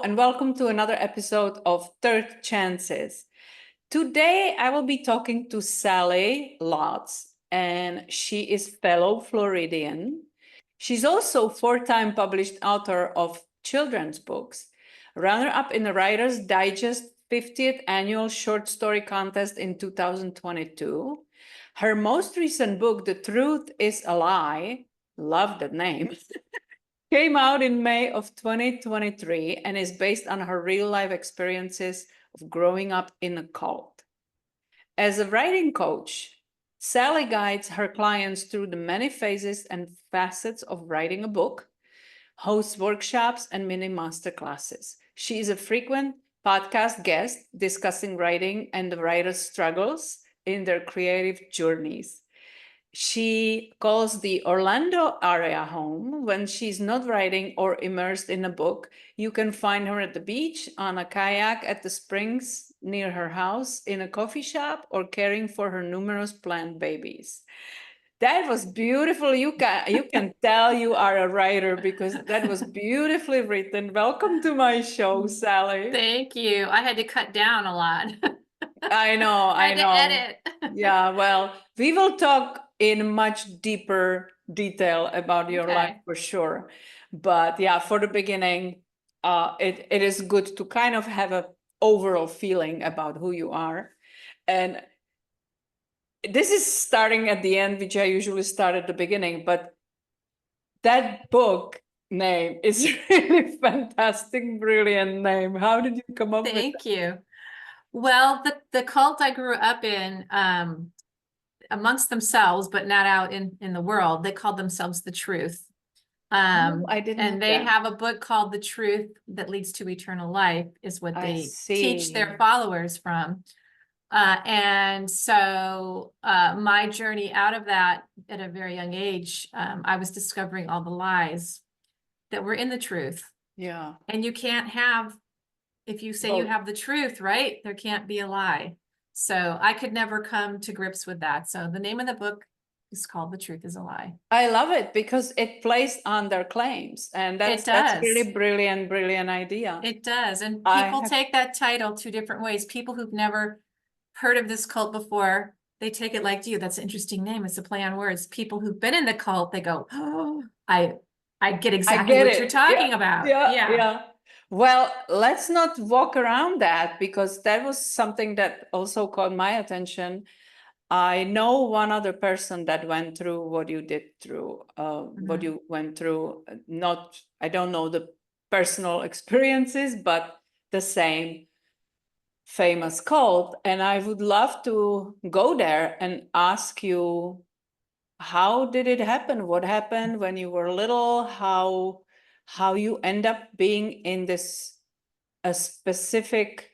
and welcome to another episode of Third Chances. Today, I will be talking to Sally Lotz, and she is fellow Floridian. She's also four-time published author of children's books, runner-up in the Writer's Digest 50th Annual Short Story Contest in 2022. Her most recent book, The Truth is a Lie, love that name, came out in May of 2023 and is based on her real-life experiences of growing up in a cult. As a writing coach, Sally guides her clients through the many phases and facets of writing a book, hosts workshops and mini-masterclasses. She is a frequent podcast guest discussing writing and the writer's struggles in their creative journeys. She calls the Orlando area home when she's not writing or immersed in a book. You can find her at the beach, on a kayak at the springs near her house, in a coffee shop, or caring for her numerous plant babies. That was beautiful. You can tell you are a writer because that was beautifully written. Welcome to my show, Sally. Thank you. I had to cut down a lot. I know, I I had to know. edit. Yeah, well, we will talk in much deeper detail about your life for sure. But yeah, for the beginning, it is good to kind of have an overall feeling about who you are. And this is starting at the end, which I usually start at the beginning, but that book name is really fantastic, brilliant name. How did you come up with that? Thank you. Well, the cult I grew up in, amongst themselves, but not out in the world, they called themselves The Truth. I didn't know And they that. have a book called The Truth That Leads to Eternal Life, is what I they see. teach their followers from. And so my journey out of that at a very young age, I was discovering all the lies that were in the truth. Yeah. And you can't have, if you say you have the truth, right? There can't be a lie. So I could never come to grips with that. So the name of the book is called The Truth is a Lie. I love it because it plays on their claims. And that's really brilliant idea. It does. And people take that title two different ways. People who've never heard of this cult before, they take it like you. That's an interesting name. It's a play on words. People who've been in the cult, they go, oh, I get exactly what you're talking about. Yeah. Well, let's not walk around that because that was something that also caught my attention. I know one other person that went through what you did through, what you went through. I don't know the personal experiences, but the same famous cult. And I would love to go there and ask you, how did it happen? What happened when you were little? How you end up being in a specific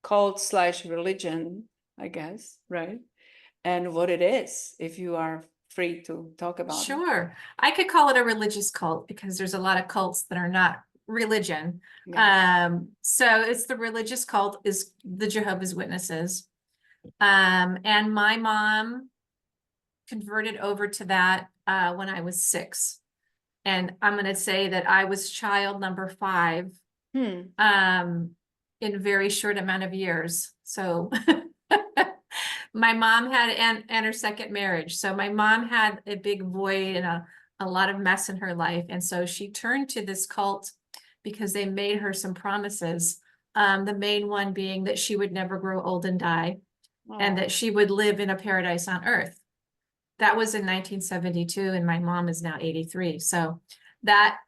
cult/religion, I guess, right? And what it is, if you are free to talk about it. Sure. I could call it a religious cult because there's a lot of cults that are not religion. So it's the religious cult is the Jehovah's Witnesses. And my mom converted over to that when I was 6. And I'm going to say that I was child number 5 in a very short amount of years. So my mom had and her second marriage. So my mom had a big void and a lot of mess in her life. And so she turned to this cult because they made her some promises. The main one being that she would never grow old and die, and that she would live in a paradise on earth. That was in 1972, and my mom is now 83. So that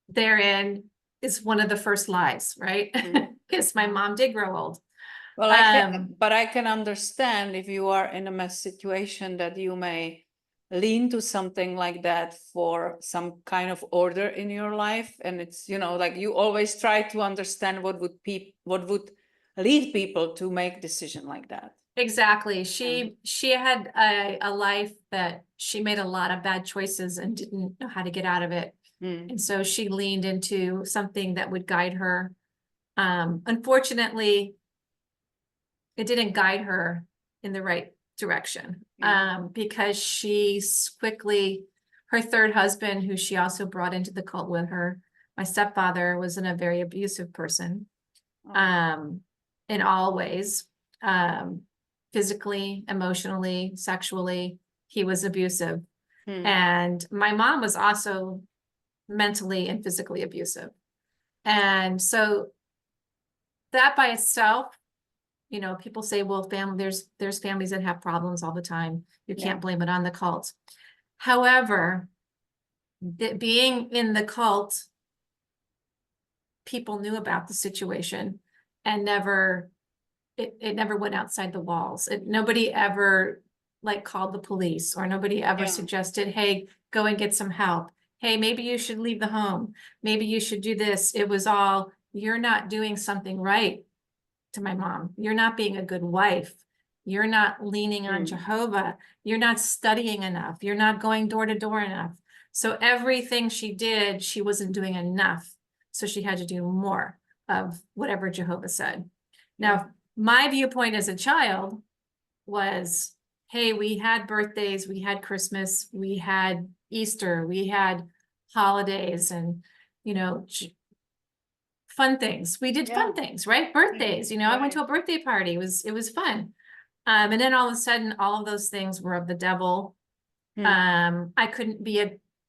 therein is one of the first lies, right? Because my mom did grow old. Well, but I can understand if you are in a mess situation that you may lean to something like that for some kind of order in your life. And it's, like you always try to understand what would lead people to make a decision like that. Exactly. She had a life that she made a lot of bad choices and didn't know how to get out of it. And so she leaned into something that would guide her. Unfortunately, it didn't guide her in the right direction because she quickly, her third husband, who she also brought into the cult with her, My stepfather was a very abusive person, Oh. in all ways, physically, emotionally, sexually. He was abusive. Hmm. And my mom was also mentally and physically abusive. And so that by itself, people say, well, there's families that have problems all the time. You Yeah. can't blame it on the cult. However, being in the cult, people knew about the situation and it never went outside the walls. Nobody ever like called the police, or nobody ever Yeah. suggested, hey, go and get some help. Hey, maybe you should leave the home. Maybe you should do this. It was all, you're not doing something right, to my mom. You're not being a good wife. You're not leaning on Hmm. Jehovah. You're not studying enough. You're not going door to door enough. So everything she did, she wasn't doing enough. So she had to do more of whatever Jehovah said. Now, my viewpoint as a child was, hey, we had birthdays, we had Christmas, we had Easter, we had holidays, and, fun things. We did fun things, right? Birthdays, I went to a birthday party. It was fun. And then all of a sudden, all of those things were of the devil. I couldn't be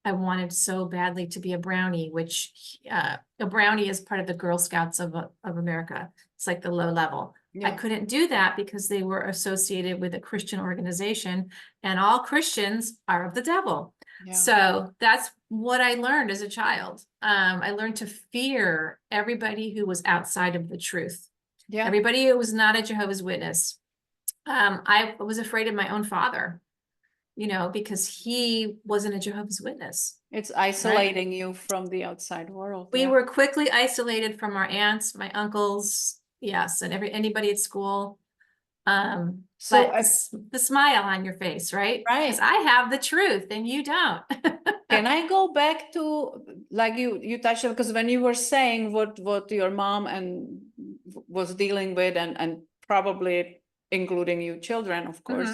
I wanted so badly to be a brownie, which a brownie is part of the Girl Scouts of America. It's like the low level. I couldn't do that because they were associated with a Christian organization, and all Christians are of the devil. So that's what I learned as a child. I learned to fear everybody who was outside of the truth. Everybody who was not a Jehovah's Witness. I was afraid of my own father, because he wasn't a Jehovah's Witness. It's isolating you from the outside world. We were quickly isolated from our aunts, my uncles, yes, and anybody at school. So But the smile on your face, right? Because right. I have the truth and you don't. Can I go back to, like you touched on, because when you were saying what your mom and was dealing with, and probably including you children, of course,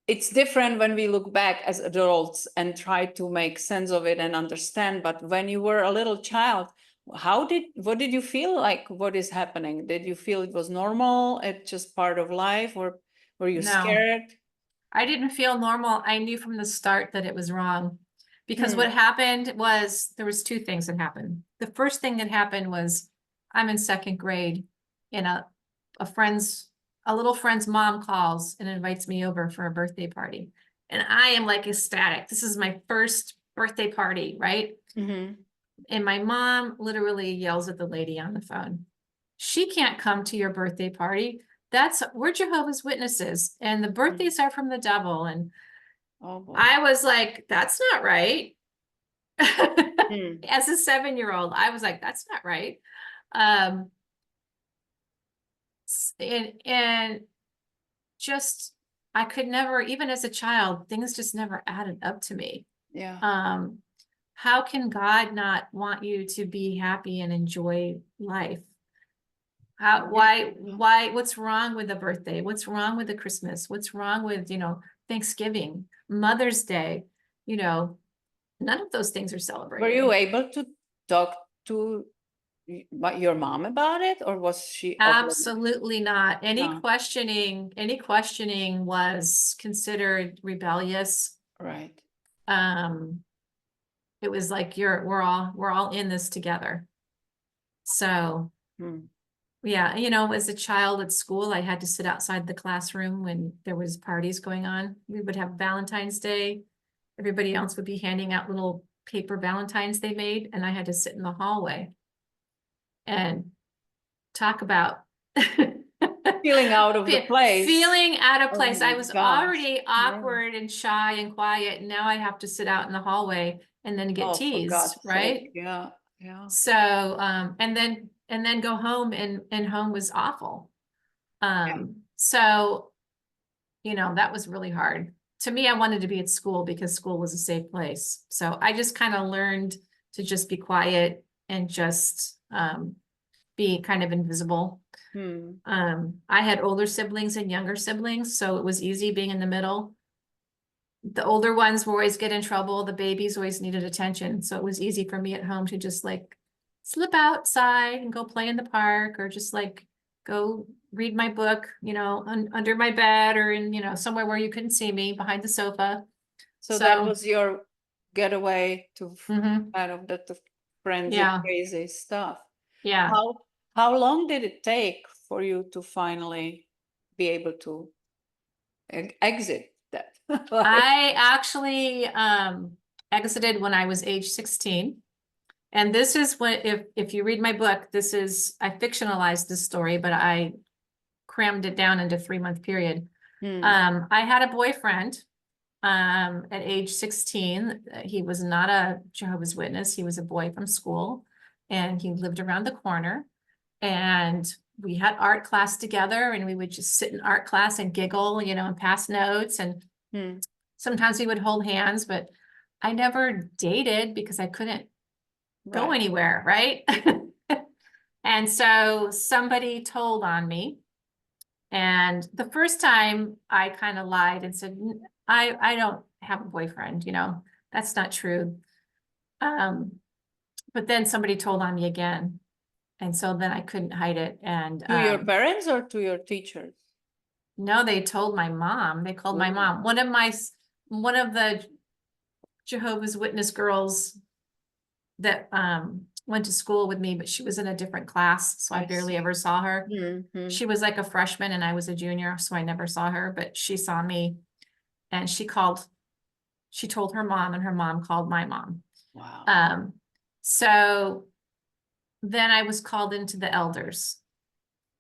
it's different when we look back as adults and try to make sense of it and understand. But when you were a little child, what did you feel like? What is happening? Did you feel it was normal? It's just part of life, or were you scared? I didn't feel normal. I knew from the start that it was wrong, because what happened was, there was two things that happened. The first thing that happened was, I'm in second grade, and a little friend's mom calls and invites me over for a birthday party. And I am like ecstatic. This is my first birthday party, right? And my mom literally yells at the lady on the phone, she can't come to your birthday party. We're Jehovah's Witnesses, and the birthdays are from the devil. And I was like, that's not right. As a 7-year-old, I was like, that's not right. And just, I could never, even as a child, things just never added up to me. How can God not want you to be happy and enjoy life? Why, what's wrong with the birthday? What's wrong with the Christmas? What's wrong with, Thanksgiving, Mother's Day? None of those things are celebrated. Were you able to talk to your mom about it, or was she? Absolutely not. Any questioning was considered rebellious. Right. It was like, we're all in this together. So yeah, as a child at school, I had to sit outside the classroom when there was parties going on. We would have Valentine's Day. Everybody else would be handing out little paper Valentines they made, and I had to sit in the hallway and talk about feeling out of the place. Feeling out of place. I was already awkward and shy and quiet, and now I have to sit out in the hallway and then get teased, right? Yeah. So, and then go home, and home was awful. So, that was really hard. To me, I wanted to be at school because school was a safe place. So I just kind of learned to just be quiet and just be kind of invisible. I had older siblings and younger siblings, so it was easy being in the middle. the older ones would always get in trouble. The babies always needed attention. So it was easy for me at home to just like slip outside and go play in the park, or just like go read my book, you know, under my bed, or in, you know, somewhere where you couldn't see me, behind the sofa. So that was your getaway to Mhm. kind of the frenzy, Yeah. crazy stuff. Yeah. How long did it take for you to finally be able to exit that? Like, I actually exited when I was age 16. And this is what, if you read my book, this is, I fictionalized this story, but I crammed it down into 3-month period. I had a boyfriend at age 16. He was not a Jehovah's Witness. He was a boy from school, and he lived around the corner. And we had art class together, and we would just sit in art class and giggle, you know, and pass notes. And sometimes we would hold hands, but I never dated because I couldn't go right. anywhere, right? And so somebody told on me. And the first time I kind of lied and said, I don't have a boyfriend, you know, that's not true. But then somebody told on me again. And so then I couldn't hide it. And To your parents or to your teachers? no, they told my mom. They called my Ooh. mom. One of the Jehovah's Witness girls that went to school with me, but she was in a different class, so I barely ever saw her. She was like a freshman and I was a junior, so I never saw her, but she saw me, and she told her mom, and her mom called my mom. Wow. So then I was called into the elders.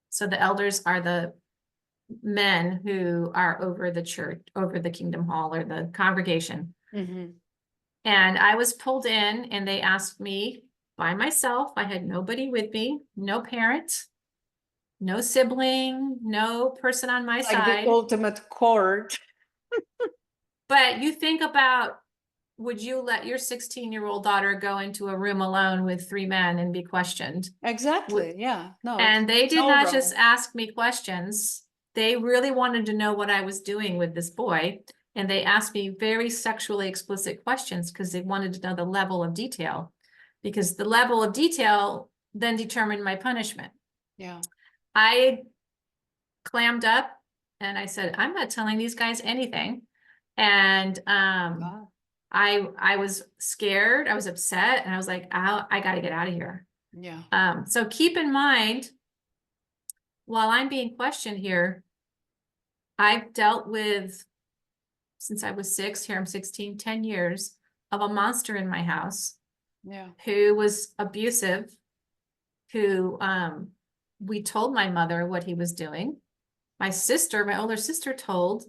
So the elders are the men who are over the church, over the Kingdom Hall or the congregation. And I was pulled in, and they asked me by myself. I had nobody with me, no parent, no sibling, no person on my Like side. the ultimate court. But you think about, would you let your 16-year-old daughter go into a room alone with 3 men and be questioned? Exactly. Yeah. No. And they did no not wrong. just ask me questions. They really wanted to know what I was doing with this boy. And they asked me very sexually explicit questions because they wanted to know the level of detail. Because the level of detail then determined my punishment. Yeah. I clammed up and I said, I'm not telling these guys anything. And Wow. I was scared, I was upset, and I was like, I got to get out of here. Yeah. So keep in mind, while I'm being questioned here, I've dealt with, since I was 6, here I'm 16, 10 years of a monster in my house. Yeah. Who was abusive, who we told my mother what he was doing. My older sister told,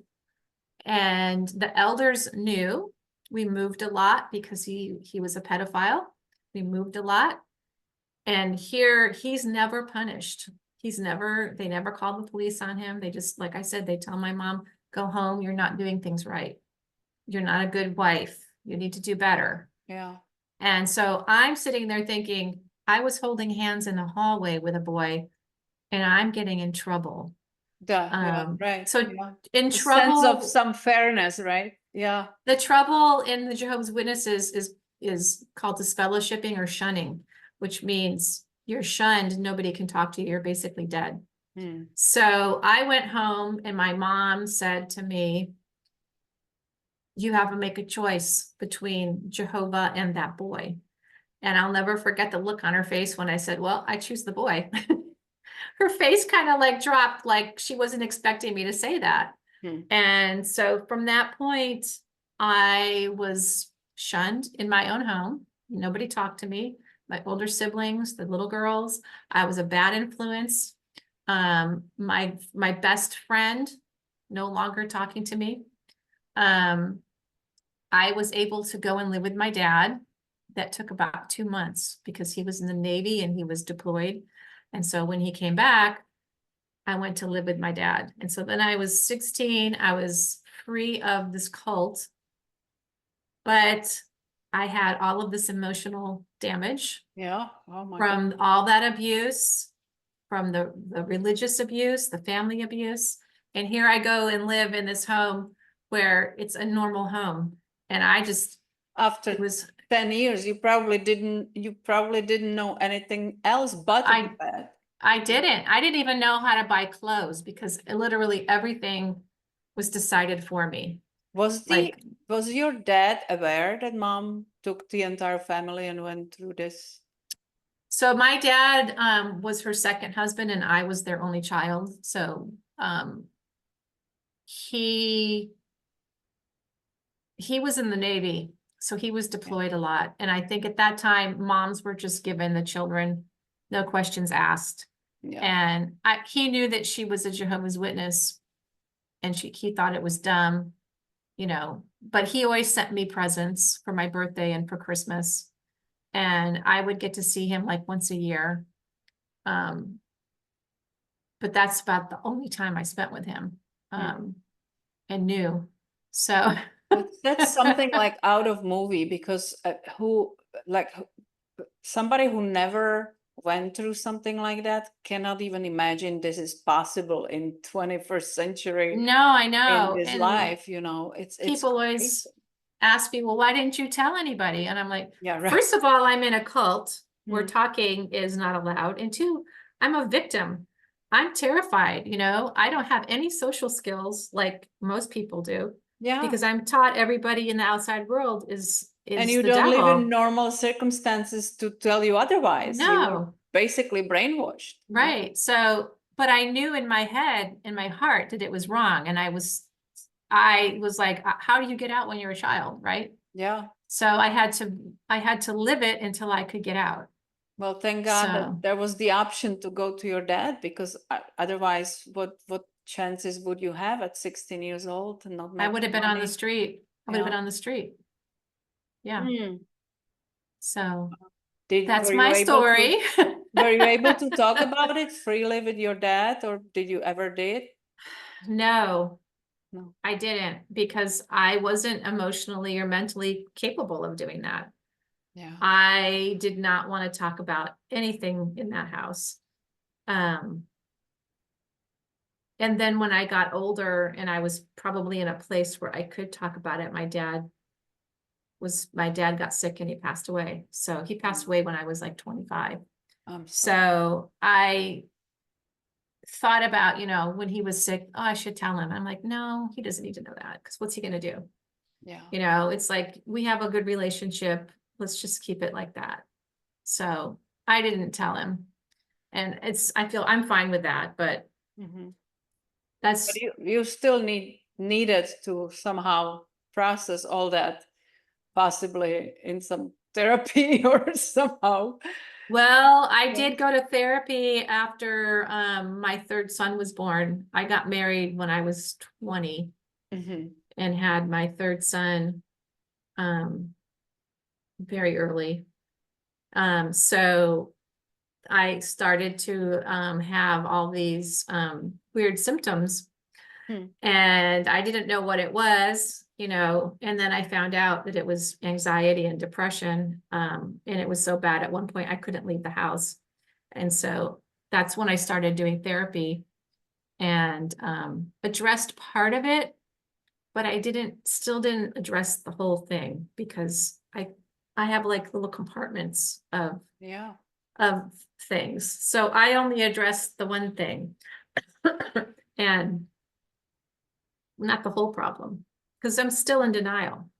and the elders knew. We moved a lot because he was a pedophile. We moved a lot. And here he's never punished. They never called the police on him. They just, like I said, they tell my mom, go home, you're not doing things right. You're not a good wife. You need to do better. Yeah. And so I'm sitting there thinking, I was holding hands in the hallway with a boy, and I'm getting in trouble. Yeah. Right. So yeah. in A trouble, sense of some fairness, right? Yeah. the trouble in the Jehovah's Witnesses is called disfellowshipping or shunning, which means you're shunned, nobody can talk to you, you're basically dead. So I went home, and my mom said to me, you have to make a choice between Jehovah and that boy. And I'll never forget the look on her face when I said, well, I choose the boy. Her face kind of like dropped, like she wasn't expecting me to say that. And so from that point, I was shunned in my own home. Nobody talked to me. My older siblings, the little girls, I was a bad influence. My best friend, no longer talking to me. I was able to go and live with my dad. That took about 2 months because he was in the Navy and he was deployed. And so when he came back, I went to live with my dad. And so then I was 16, I was free of this cult, but I had all of this emotional damage. Yeah. Oh my from God. all that abuse, from the religious abuse, the family abuse. And here I go and live in this home where it's a normal home. And I just, After it was, 10 years, you probably didn't know anything else but I- bed. I didn't even know how to buy clothes because literally everything was decided for me. Was Like, your dad aware that mom took the entire family and went through this? so my dad was her second husband and I was their only child. So he was in the Navy, so he was deployed a lot. And I think at that time, moms were just given the children, no questions asked. Yeah. And he knew that she was a Jehovah's Witness and he thought it was dumb, you know, but he always sent me presents for my birthday and for Christmas. And I would get to see him like once a year. But that's about the only time I spent with him, and knew. So That's something like out of movie, because somebody who never went through something like that cannot even imagine this is possible in 21st century. No, I know. In this And life, you know, it's people always ask me, well, why didn't you tell anybody? And I'm like, yeah, right. First of all, I'm in a cult where talking is not allowed. And two, I'm a victim. I'm terrified, you know, I don't have any social skills like most people do. Yeah. Because I'm taught everybody in the outside world is and you the don't devil. live in normal circumstances to tell you otherwise. No. You were basically brainwashed. Right. Yeah. So, but I knew in my head, in my heart, that it was wrong. And I was like, how do you get out when you're a child? Right. Yeah. So I had to live it until I could get out. Well, thank God that there was the option to go to your dad, because otherwise, what chances would you have at 16 years old and not I would have been on the money? street. I would have been on the street. Yeah. So that's my story. Were you able to talk about it freely with your dad, or did you ever did? No, I didn't, because I wasn't emotionally or mentally capable of doing that. Yeah. I did not want to talk about anything in that house. And then when I got older and I was probably in a place where I could talk about it, my dad got sick and he passed away. So he passed away when I was like 25. So I thought about, you know, when he was sick, oh, I should tell him. I'm like, no, he doesn't need to know that, because what's he going to do? Yeah. You know, it's like, we have a good relationship. Let's just keep it like that. So I didn't tell him. And I feel I'm fine with that, but that's. But you still needed to somehow process all that, possibly in some therapy or somehow. Well, I did go to therapy after my third son was born. I got married when I was 20 and had my third son very early. So I started to have all these weird symptoms, and I didn't know what it was, you know, and then I found out that it was anxiety and depression. And it was so bad at one point I couldn't leave the house. And so that's when I started doing therapy and addressed part of it, but I still didn't address the whole thing, because I have like little compartments of things. So I only addressed the one thing and not the whole problem, because I'm still in denial.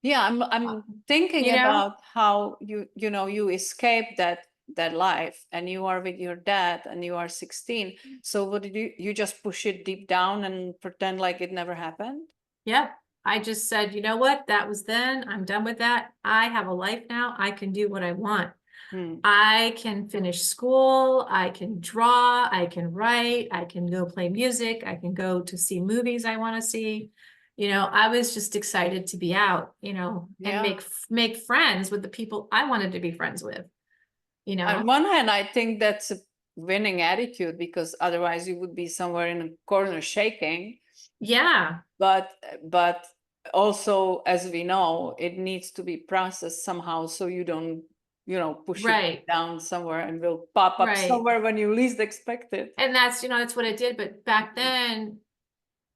Yeah, I'm thinking about how you escaped that life, and you are with your dad and you are 16. So what did you just push it deep down and pretend like it never happened? Yeah. I just said, you know what? That was then. I'm done with that. I have a life now. I can do what I want. I can finish school. I can draw. I can write. I can go play music. I can go to see movies I want to see. You know, I was just excited to be out, you know, and make friends with the people I wanted to be friends with, you know. On one hand, I think that's a winning attitude, because otherwise you would be somewhere in a corner shaking. Yeah. But also, as we know, it needs to be processed somehow, so you don't, push it down somewhere and will pop up somewhere when you least expect it. And that's what it did. But back then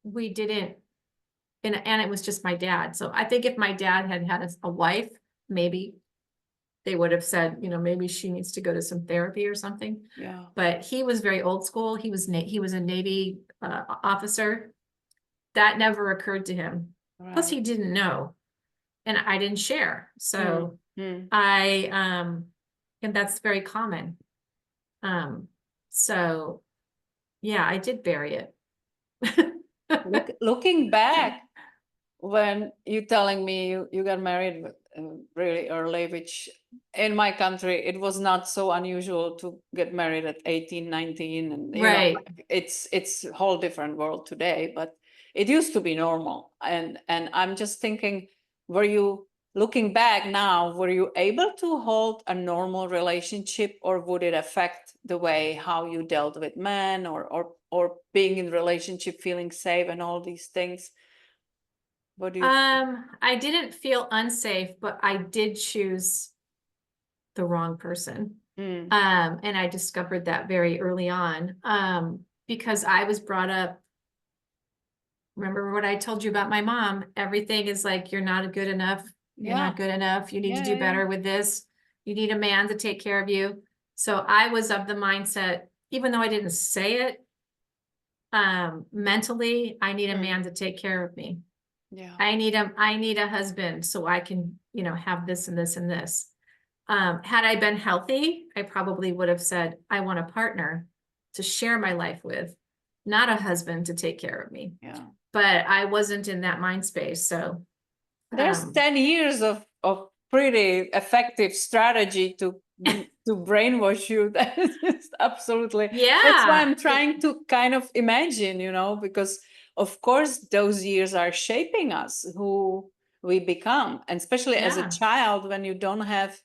we didn't and it was just my dad. So I think if my dad had had a wife, maybe they would have said, you know, maybe she needs to go to some therapy or something. Yeah. But he was very old school. He was a Navy officer. That never occurred to him. Plus, Right. he didn't know, and I didn't share. So Mm. and that's very common. So yeah, I did bury it. Looking back, when you telling me you got married really early, which in my country it was not so unusual to get married at 18, 19, and you know, Right. it's a whole different world today, but it used to be normal. And I'm just thinking, were you, looking back now, were you able to hold a normal relationship, or would it affect the way how you dealt with men, or being in relationship, feeling safe and all these things? What do you I didn't feel unsafe, but I did choose the wrong person. Mm. And I discovered that very early on. Because I was brought up, remember what I told you about my mom? Everything is like, you're not good enough. You're Yeah. not good enough. You need to Yeah, do yeah, better with this. You need a man to take care of you. So I was of the mindset, even though I didn't say it, mentally, I need a Mm. man to take care of me. Yeah. I need a husband so I can, you know, have this and this and this. Had I been healthy, I probably would have said, I want a partner to share my life with, not a husband to take care of me. Yeah. But I wasn't in that mind space. So There's 10 years of pretty effective strategy to brainwash you. That is just absolutely, that's why yeah, I'm trying to kind of imagine, you know, because of course those years are shaping us, who we become, and especially as a yeah, child, when you don't have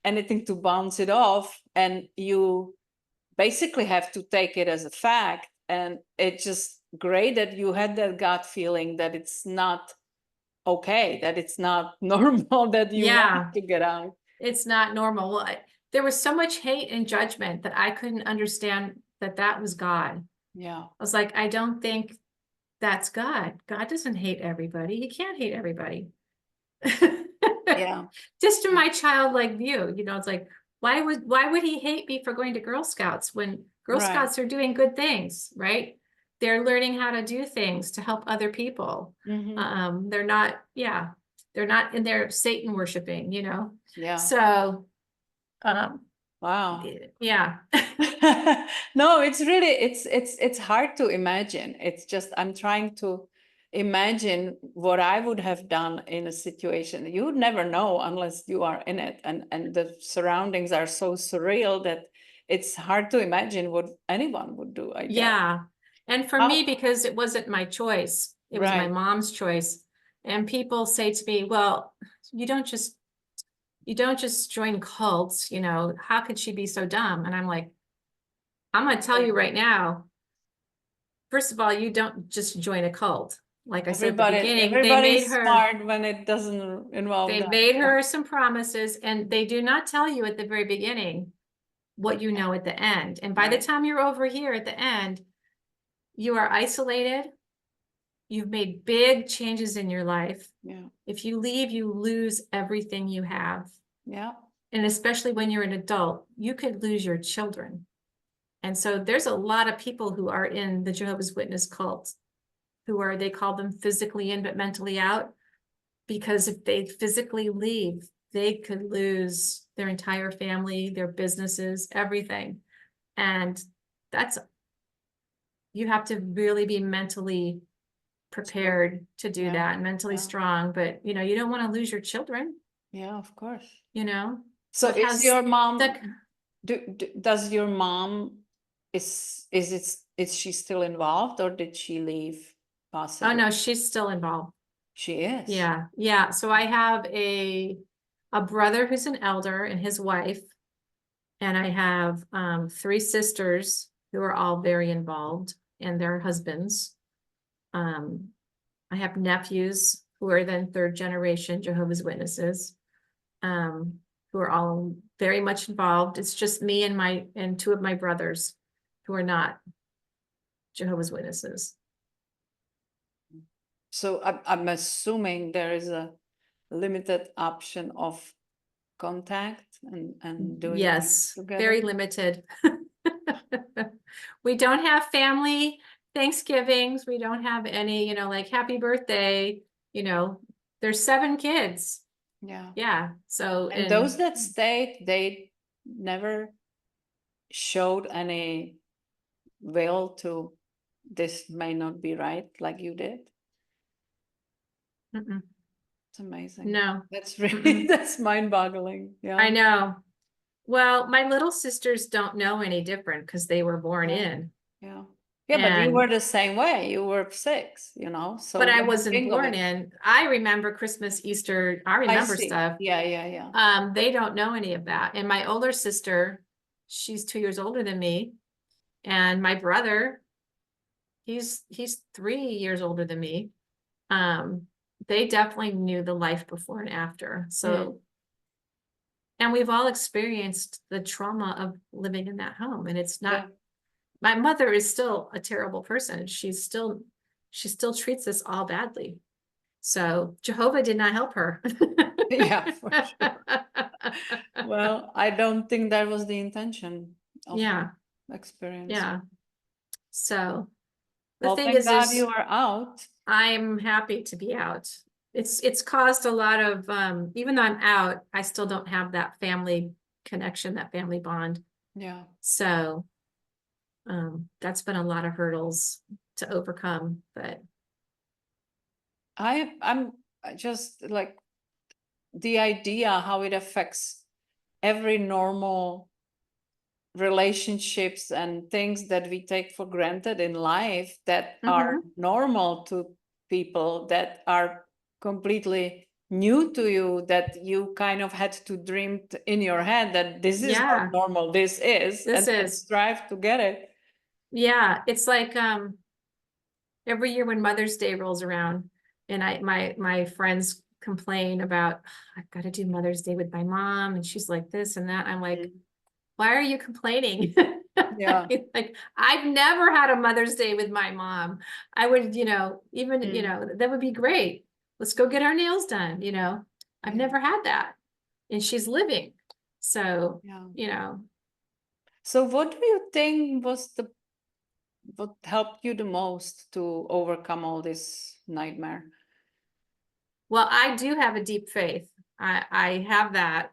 anything to bounce it off, and you basically have to take it as a fact. And it's just great that you had that gut feeling that it's not okay, that it's not normal, that you want yeah. to get out. It's not normal. Well, there was so much hate and judgment that I couldn't understand that that was God. Yeah. I was like, I don't think that's God. God doesn't hate everybody. He can't hate everybody. Yeah. Just to my childlike view, you know, it's like, why would he hate me for going to Girl Scouts when Girl Right. Scouts are doing good things, right? They're learning how to do things to help other people. Mm-hmm. They're not, yeah, they're not in there Satan worshiping, you know. Yeah. So, Wow. yeah. No, it's really, it's hard to imagine. It's just, I'm trying to imagine what I would have done in a situation. You would never know unless you are in it, and the surroundings are so surreal that it's hard to imagine what anyone would do, I guess. Yeah. And for me, How, because it wasn't my choice, it was my right. mom's choice. And people say to me, well, you don't just join cults, you know, how could she be so dumb? And I'm like, I'm going to tell you right now, first of all, you don't just join a cult. Like I said at the beginning, Everybody's smart when it doesn't involve they that. made her some promises, and they do not tell you at the very beginning what you know at the end. And by the Right. time you're over here at the end, you are isolated. You've made big changes in your life. Yeah. If you leave, you lose everything you have. Yeah. And especially when you're an adult, you could lose your children. And so there's a lot of people who are in the Jehovah's Witness cult who are, they call them physically in but mentally out, because if they physically leave, they could lose their entire family, their businesses, everything. And that's, you have to really be mentally prepared to do Yeah. that, and mentally Yeah. strong. But you know, you don't want to lose your children, Yeah, of course. you know. So So it is has your mom, the, does your mom, is she still involved, or did she leave oh possibly? no, she's still involved. She is. Yeah, yeah. So I have a brother who's an elder and his wife, and I have three sisters who are all very involved, and their husbands. I have nephews who are then third generation Jehovah's Witnesses, who are all very much involved. It's just me and two of my brothers who are not Jehovah's Witnesses. So I'm assuming there is a limited option of contact and doing things Yes, together. very limited. We don't have family Thanksgivings. We don't have any, like happy birthday, there's 7 kids. Yeah. Yeah. So, And those that stayed, they never showed any will to this may not be right like you did. mm-mm, It's amazing. no, That's really that's mind-boggling. Yeah. I know. Well, my little sisters don't know any different because they were born Yeah. in. Yeah. Yeah, but you And were the same way. You were 6, so but I when you wasn't think of born it, in. I remember Christmas, Easter. I I remember see. stuff. Yeah, yeah, yeah. They don't know any of that. And my older sister, she's 2 years older than me. And my brother, he's 3 years older than me. They definitely knew the life before and after. So, and we've all experienced the trauma of living in that home. And it's not, Yeah. my mother is still a terrible person. She still treats us all badly. So Jehovah did not help her. Yeah, for sure. Well, I don't think that was the intention of Yeah, the experience. yeah. So the Well, thing thank God is you are out. I'm happy to be out. It's caused a lot of even though I'm out, I still don't have that family connection, that family bond. Yeah. So that's been a lot of hurdles to overcome, but I'm just like the idea how it affects every normal relationships and things that we take for granted in life that are normal to people that are completely new to you, that you kind of had to dream in your head that this is yeah, not normal, this is, this and then is, strive to get it. yeah, it's like every year when Mother's Day rolls around and my friends complain about, I've got to do Mother's Day with my mom and she's like this and that. I'm like, why are you complaining? Yeah. Like, I've never had a Mother's Day with my mom. I would, even, that would be great. Let's go get our nails done, I've Yeah. never had that. And she's living. So, Yeah. So what do you think was what helped you the most to overcome all this nightmare? well, I do have a deep faith. I have that.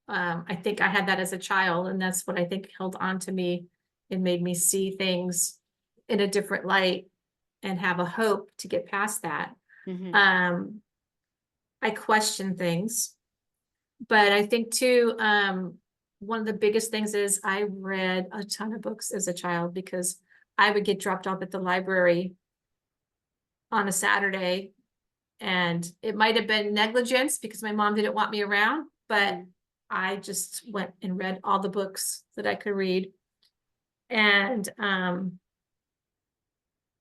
I think I had that as a child, and that's what I think held on to me and made me see things in a different light and have a hope to get past that. I question things, but I think too, one of the biggest things is I read a ton of books as a child because I would get dropped off at the library on a Saturday, and it might have been negligence because my mom didn't want me around, but I just went and read all the books that I could read. And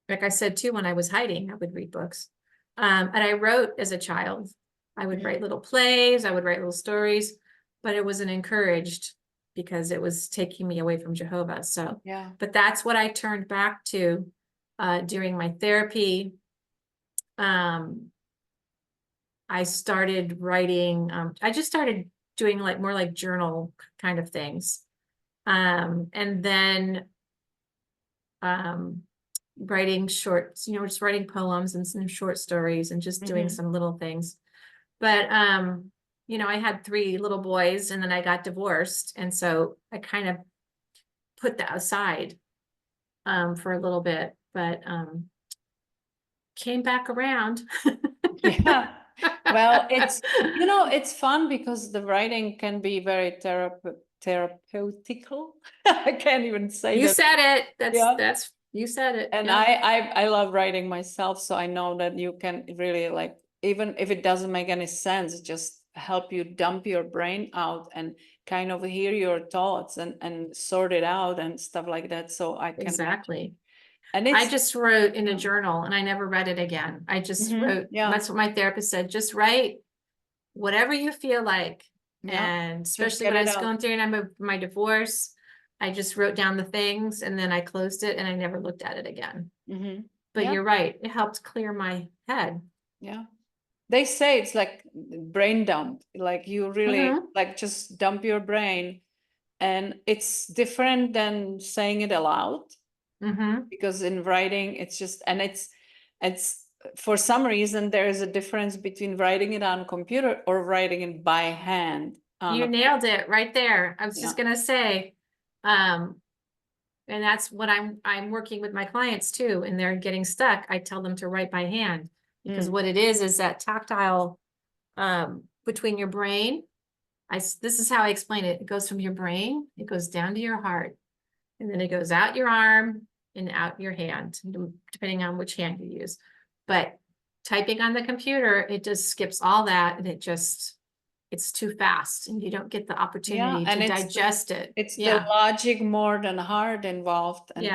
like I said too, when I was hiding, I would read books. And I wrote as a child. I would write little plays, I would write little stories, but it wasn't encouraged because it was taking me away from Jehovah. So, Yeah. but that's what I turned back to during my therapy. I started writing, I just started doing like more like journal kind of things. And then writing shorts, just writing poems and some short stories and just doing some little things. But I had 3 little boys and then I got divorced. And so I kind of put that aside for a little bit, but came back around. Yeah. Well, it's fun because the writing can be very therapeutical. I can't even say You that. said it. Yeah. That's you said it. And Yeah. I love writing myself, so I know that you can really, like, even if it doesn't make any sense, just help you dump your brain out and kind of hear your thoughts and sort it out and stuff like that. So I can imagine. Exactly. And I it's just wrote in a journal and I never read it again. I just wrote, yeah. that's what my therapist said, just write whatever you feel like. Yeah. And Just especially get when I it was out. going through my divorce, I just wrote down the things and then I closed it and I never looked at it again. but Yeah. you're right. It helped clear my head. Yeah. They say it's like brain dump, like you really like just dump your brain, and it's different than saying it aloud, because in writing it's just, and it's for some reason there is a difference between writing it on a computer or writing it by hand. You nailed it right there. I was just gonna say, and that's what I'm working with my clients too, and they're getting stuck. I tell them to write by hand, because what it is that tactile between your brain. This is how I explain it. It goes from your brain, it goes down to your heart, and then it goes out your arm and out your hand, depending on which hand you use. But typing on the computer, it just skips all that, and it's too fast, and you don't get the opportunity to digest it. It's the logic more than heart involved. And,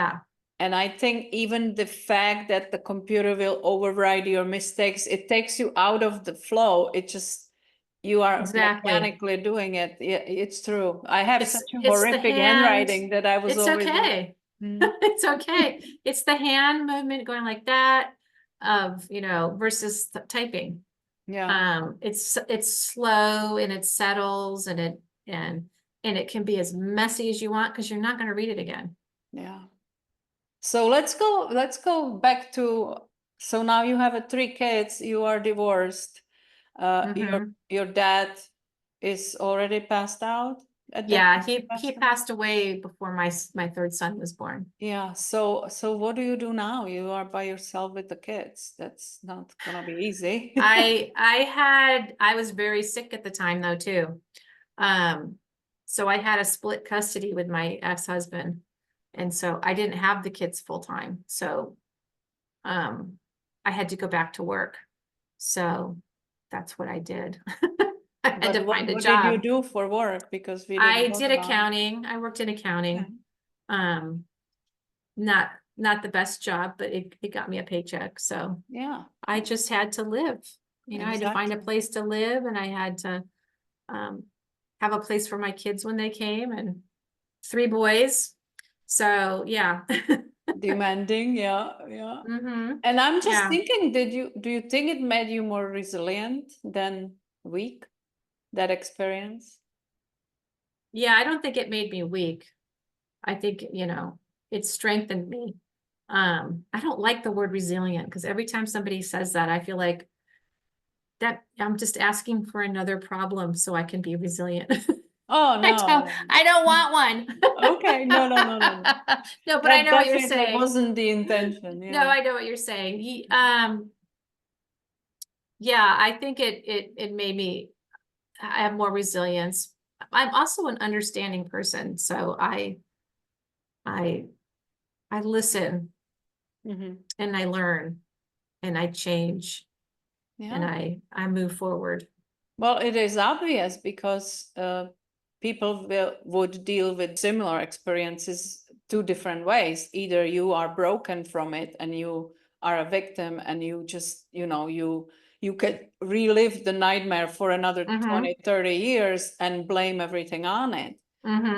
and I think even the fact that the computer will override your mistakes, it takes you out of the flow. It just, you are mechanically doing it. Yeah, it's true. I have such a horrific handwriting that I was always. It's okay. It's okay. It's the hand movement going like that of, versus typing. Yeah. It's slow, and it settles, and it can be as messy as you want, because you're not going to read it again. Yeah. So let's go back to, so now you have 3 kids, you are divorced. Your dad is already passed out at that Yeah, he passed away before my 3rd son was born. Yeah. So what do you do now? You are by yourself with the kids. That's not gonna be easy. I was very sick at the time though too. So I had a split custody with my ex-husband, and so I didn't have the kids full time. So I had to go back to work. So that's what I did. I had to find a job. What did you do for work? Because I did accounting. I worked in accounting. Not the best job, but it got me a paycheck. So yeah, I just had to live. I had to find a place to live, and I had to have a place for my kids when they came, and 3 boys. So yeah. Demanding, yeah. And I'm just thinking, do you think it made you more resilient than weak, that experience? Yeah, I don't think it made me weak. I think, it strengthened me. I don't like the word resilient, because every time somebody says that, I feel like that I'm just asking for another problem so I can be resilient. Oh no. I don't want one. Okay, no. No, but I know what you're saying. That wasn't the intention. No, I know what you're saying. Yeah, I think it made me have more resilience. I'm also an understanding person, so I listen, and I learn, and I change, and I move forward. Well, it is obvious, because people would deal with similar experiences 2 different ways. Either you are broken from it and you are a victim, and you just, you could relive the nightmare for another 20, 30 years and blame everything on it.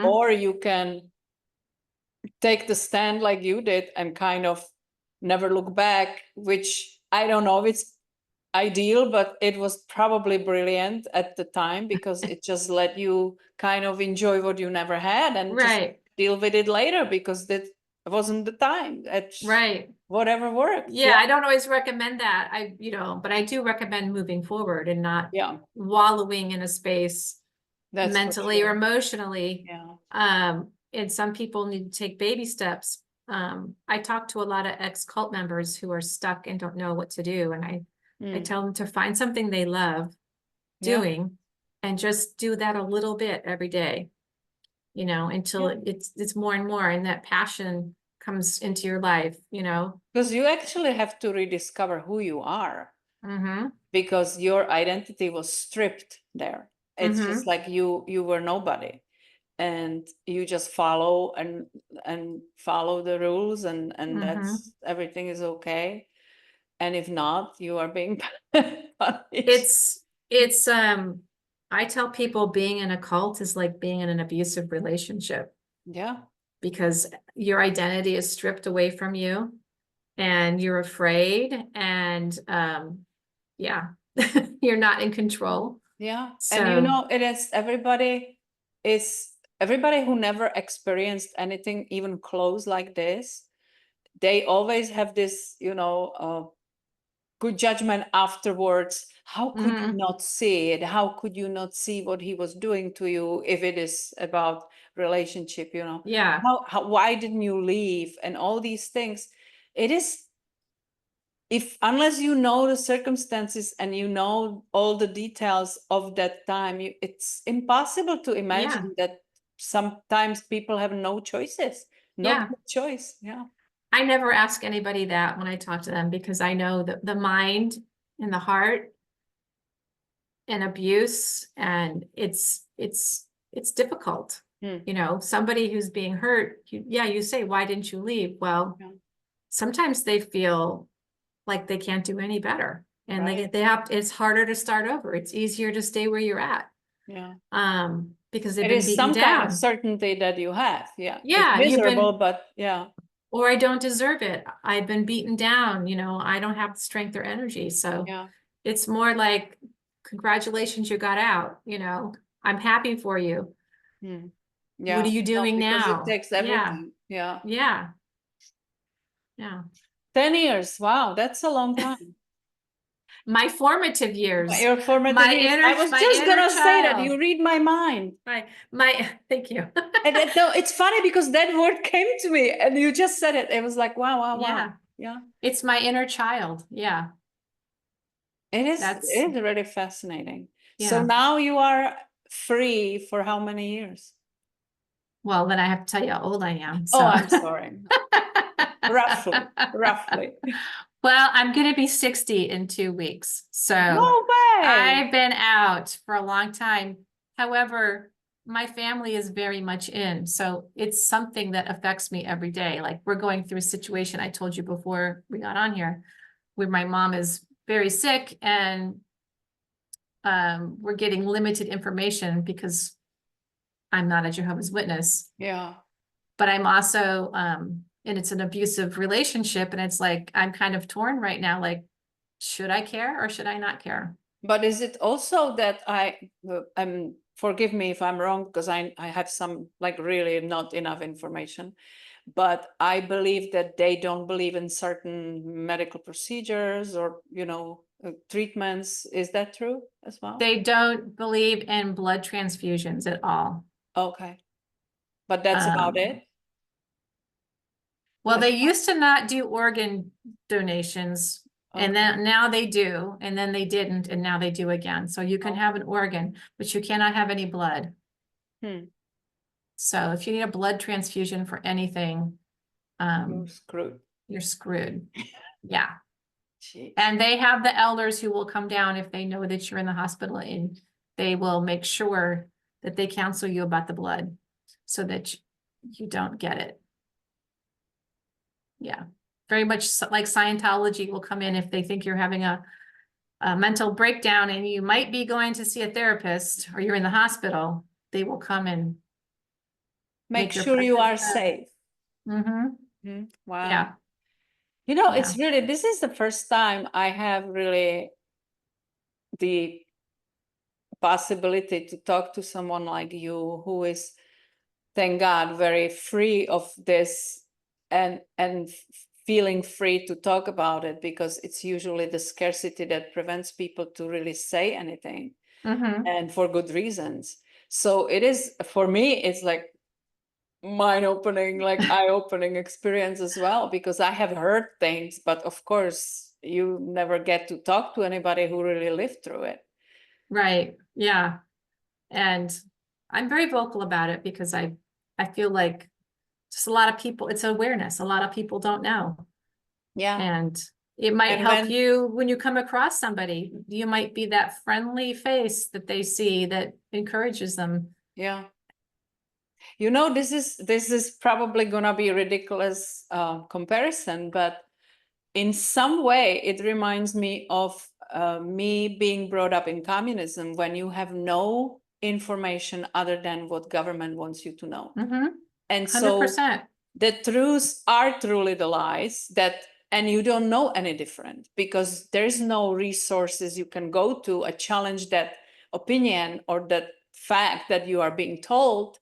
Or you can take the stand like you did and kind of never look back, which I don't know if it's ideal, but it was probably brilliant at the time, because it just let you kind of enjoy what you never had, and just deal with it later, because that wasn't the time. Whatever worked. Yeah, I don't always recommend that. But I do recommend moving forward and not wallowing in a space mentally or emotionally. And some people need to take baby steps. I talk to a lot of ex-cult members who are stuck and don't know what to do, and I tell them to find something they love doing, and just do that a little bit every day, until it's more and more, and that passion comes into your life, Because you actually have to rediscover who you are, because your identity was stripped there. It's just like you were nobody, and you just follow and follow the rules, and that's, everything is okay. And if not, you are being punished. It's I tell people being in a cult is like being in an abusive relationship. Yeah. Because your identity is stripped away from you, and you're afraid, and yeah, you're not in control. Yeah. And So it is everybody who never experienced anything even close like this, they always have this, good judgment afterwards. How could you not see it? How could you not see what he was doing to you if it is about relationship, yeah, why didn't you leave? And all these things. It is, if unless you know the circumstances and you know all the details of that time, it's impossible to imagine that sometimes people have no choices, no yeah. good choice. Yeah. I never ask anybody that when I talk to them, because I know that the mind and the heart and abuse, and it's difficult. Somebody who's being hurt, you say, why didn't you leave? Well, Yeah. sometimes they feel like they can't do any better, and Right. it's harder to start over. It's easier to stay where you're at. Yeah. Because they've It been is beaten some kind of down. certainty that you have. Yeah. It's Yeah, miserable, but yeah. or I don't deserve it. I've been beaten down, I don't have the strength or energy. So Yeah. it's more like, congratulations, you got out, I'm happy for you. Hmm. What Yeah. are you No, doing because it now? takes Yeah, everything. Yeah. yeah, yeah. 10 years. Wow. That's a long time. My formative years, Your formative years. I was my just inner gonna say that child. you read my mind. Thank you. And no, it's funny because that word came to me and you just said it. It was like, wow, wow, wow. Yeah, Yeah. it's my inner child. Yeah, It that's, is really fascinating. So yeah. now you are free for how many years? Well, then I have to tell you how old I am. Oh, So I'm sorry. Roughly, roughly. Well, I'm going to be 60 in 2 weeks. So No way. I've been out for a long time. However, my family is very much in. So it's something that affects me every day. Like, we're going through a situation I told you before we got on here, where my mom is very sick, and we're getting limited information because I'm not a Jehovah's Witness. Yeah. But I'm also, and it's an abusive relationship, and it's like, I'm kind of torn right now. Like, should I care or should I not care? But is it also that forgive me if I'm wrong, because I have some like really not enough information, but I believe that they don't believe in certain medical procedures or, treatments. Is that true as well? They don't believe in blood transfusions at all. Okay. But that's about it? Well, they used to not do organ donations, and Okay. then now they do, and then they didn't, and now they do again. So you can have an organ, but you cannot have any blood. Hmm. So if you need a blood transfusion for anything, You're screwed. you're screwed. Yeah. Jeez. And they have the elders who will come down if they know that you're in the hospital, and they will make sure that they counsel you about the blood so that you don't get it. Yeah. Very much like Scientology will come in if they think you're having a mental breakdown and you might be going to see a therapist, or you're in the hospital. They will come and Make your sure you are presence known. safe. Mm-hmm. Wow. Yeah. It's really, this is the first time I have really the possibility to talk to someone like you who is, thank God, very free of this and feeling free to talk about it, because it's usually the scarcity that prevents people to really say anything, and for good reasons. So it is, for me, it's like mind-opening, like eye-opening experience as well, because I have heard things, but of course you never get to talk to anybody who really lived through it. Right. Yeah. And I'm very vocal about it because I feel like just a lot of people, it's awareness. A lot of people don't know. Yeah. And it might And help you when you come across somebody. You might be that friendly face that they see that encourages them. yeah, this is probably gonna be a ridiculous comparison, but in some way it reminds me of me being brought up in communism, when you have no information other than what government wants you to know. And so 100%. the truths are truly the lies that and you don't know any different because there's no resources you can go to challenge that opinion or that fact that you are being told,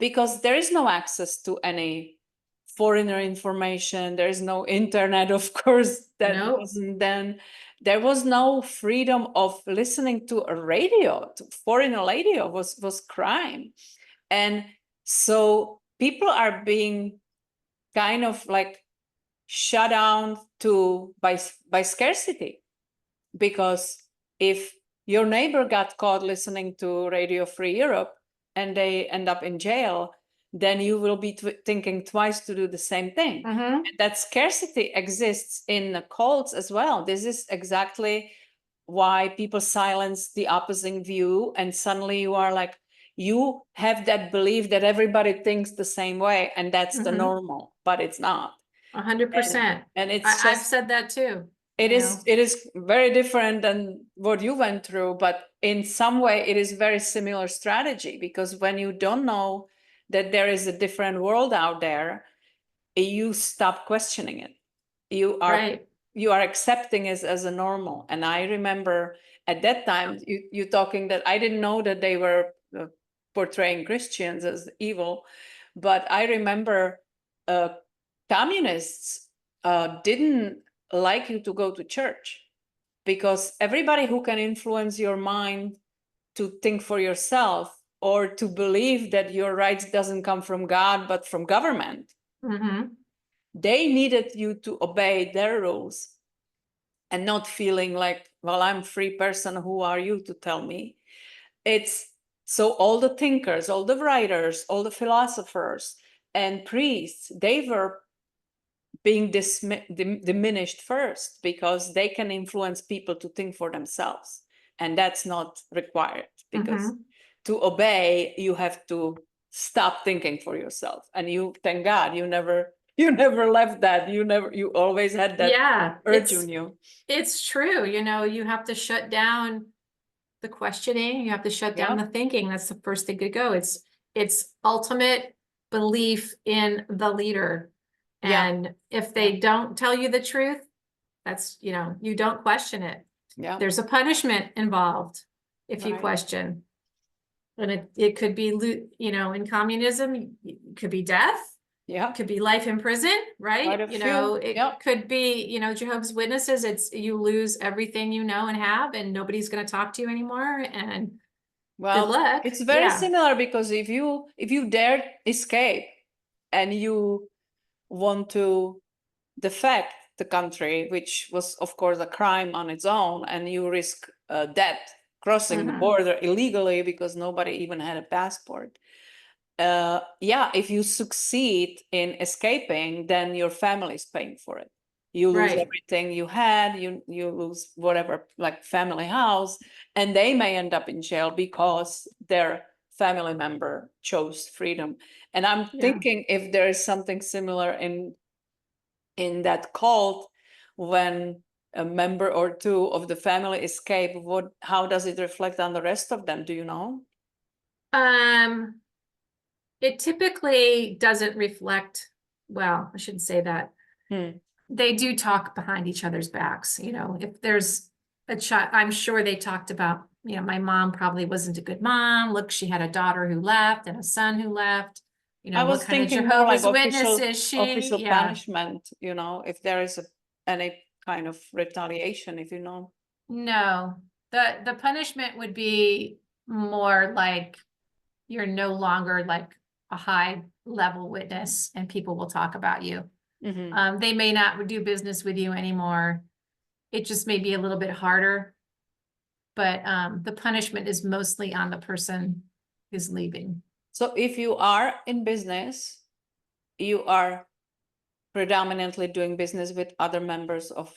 because there is no access to any foreigner information. There is no internet, of course, that Nope. wasn't then. There was no freedom of listening to a radio. To foreign radio was crime. And so people are being kind of like shut down to by scarcity, because if your neighbor got caught listening to Radio Free Europe and they end up in jail, then you will be thinking twice to do the same thing. And that scarcity exists in the cults as well. This is exactly why people silence the opposing view, and suddenly you are like, you have that belief that everybody thinks the same way, and that's the normal, but it's not. 100%. And it's I've just, said that too. it is very different than what you went through, but in some way it is very similar strategy, because when you don't know that there is a different world out there, you stop questioning it. You are Right. you are accepting it as a normal. And I remember at that time you talking that I didn't know that they were portraying Christians as evil, but I remember communists didn't like you to go to church, because everybody who can influence your mind to think for yourself or to believe that your rights doesn't come from God but from government, they needed you to obey their rules and not feeling like, well, I'm a free person, who are you to tell me? It's so all the thinkers, all the writers, all the philosophers and priests, they were being diminished first, because they can influence people to think for themselves, and that's not required, because to obey you have to stop thinking for yourself. And you, thank God, you never left that. You always had that urge in you. It's true. You have to shut down the questioning. You have to shut down the thinking. That's the first thing to go. It's ultimate belief in the leader. And if they don't tell you the truth, that's, you don't question it. There's a punishment involved if you question. And it could be, in communism, it could be death. It could be life in prison, right? It could be, Jehovah's Witnesses, it's you lose everything you know and have, and nobody's going to talk to you anymore. And good luck. It's very similar, because if you dare escape and you want to defect the country, which was of course a crime on its own, and you risk death crossing the border illegally because nobody even had a passport. If you succeed in escaping, then your family is paying for it. You lose everything you had, you lose whatever, like family house, and they may end up in jail because their family member chose freedom. And I'm thinking if there is something similar in that cult, when a member or two of the family escape, how does it reflect on the rest of them? Do you know? It typically doesn't reflect, well, I shouldn't say that. They do talk behind each other's backs. If there's a child, I'm sure they talked about, my mom probably wasn't a good mom. Look, she had a daughter who left and a son who left. I was thinking more like official punishment, if there is any kind of retaliation, if you know. No, the punishment would be more like you're no longer like a high level witness and people will talk about you. They may not do business with you anymore. It just may be a little bit harder, but the punishment is mostly on the person who's leaving. So if you are in business, you are predominantly doing business with other members of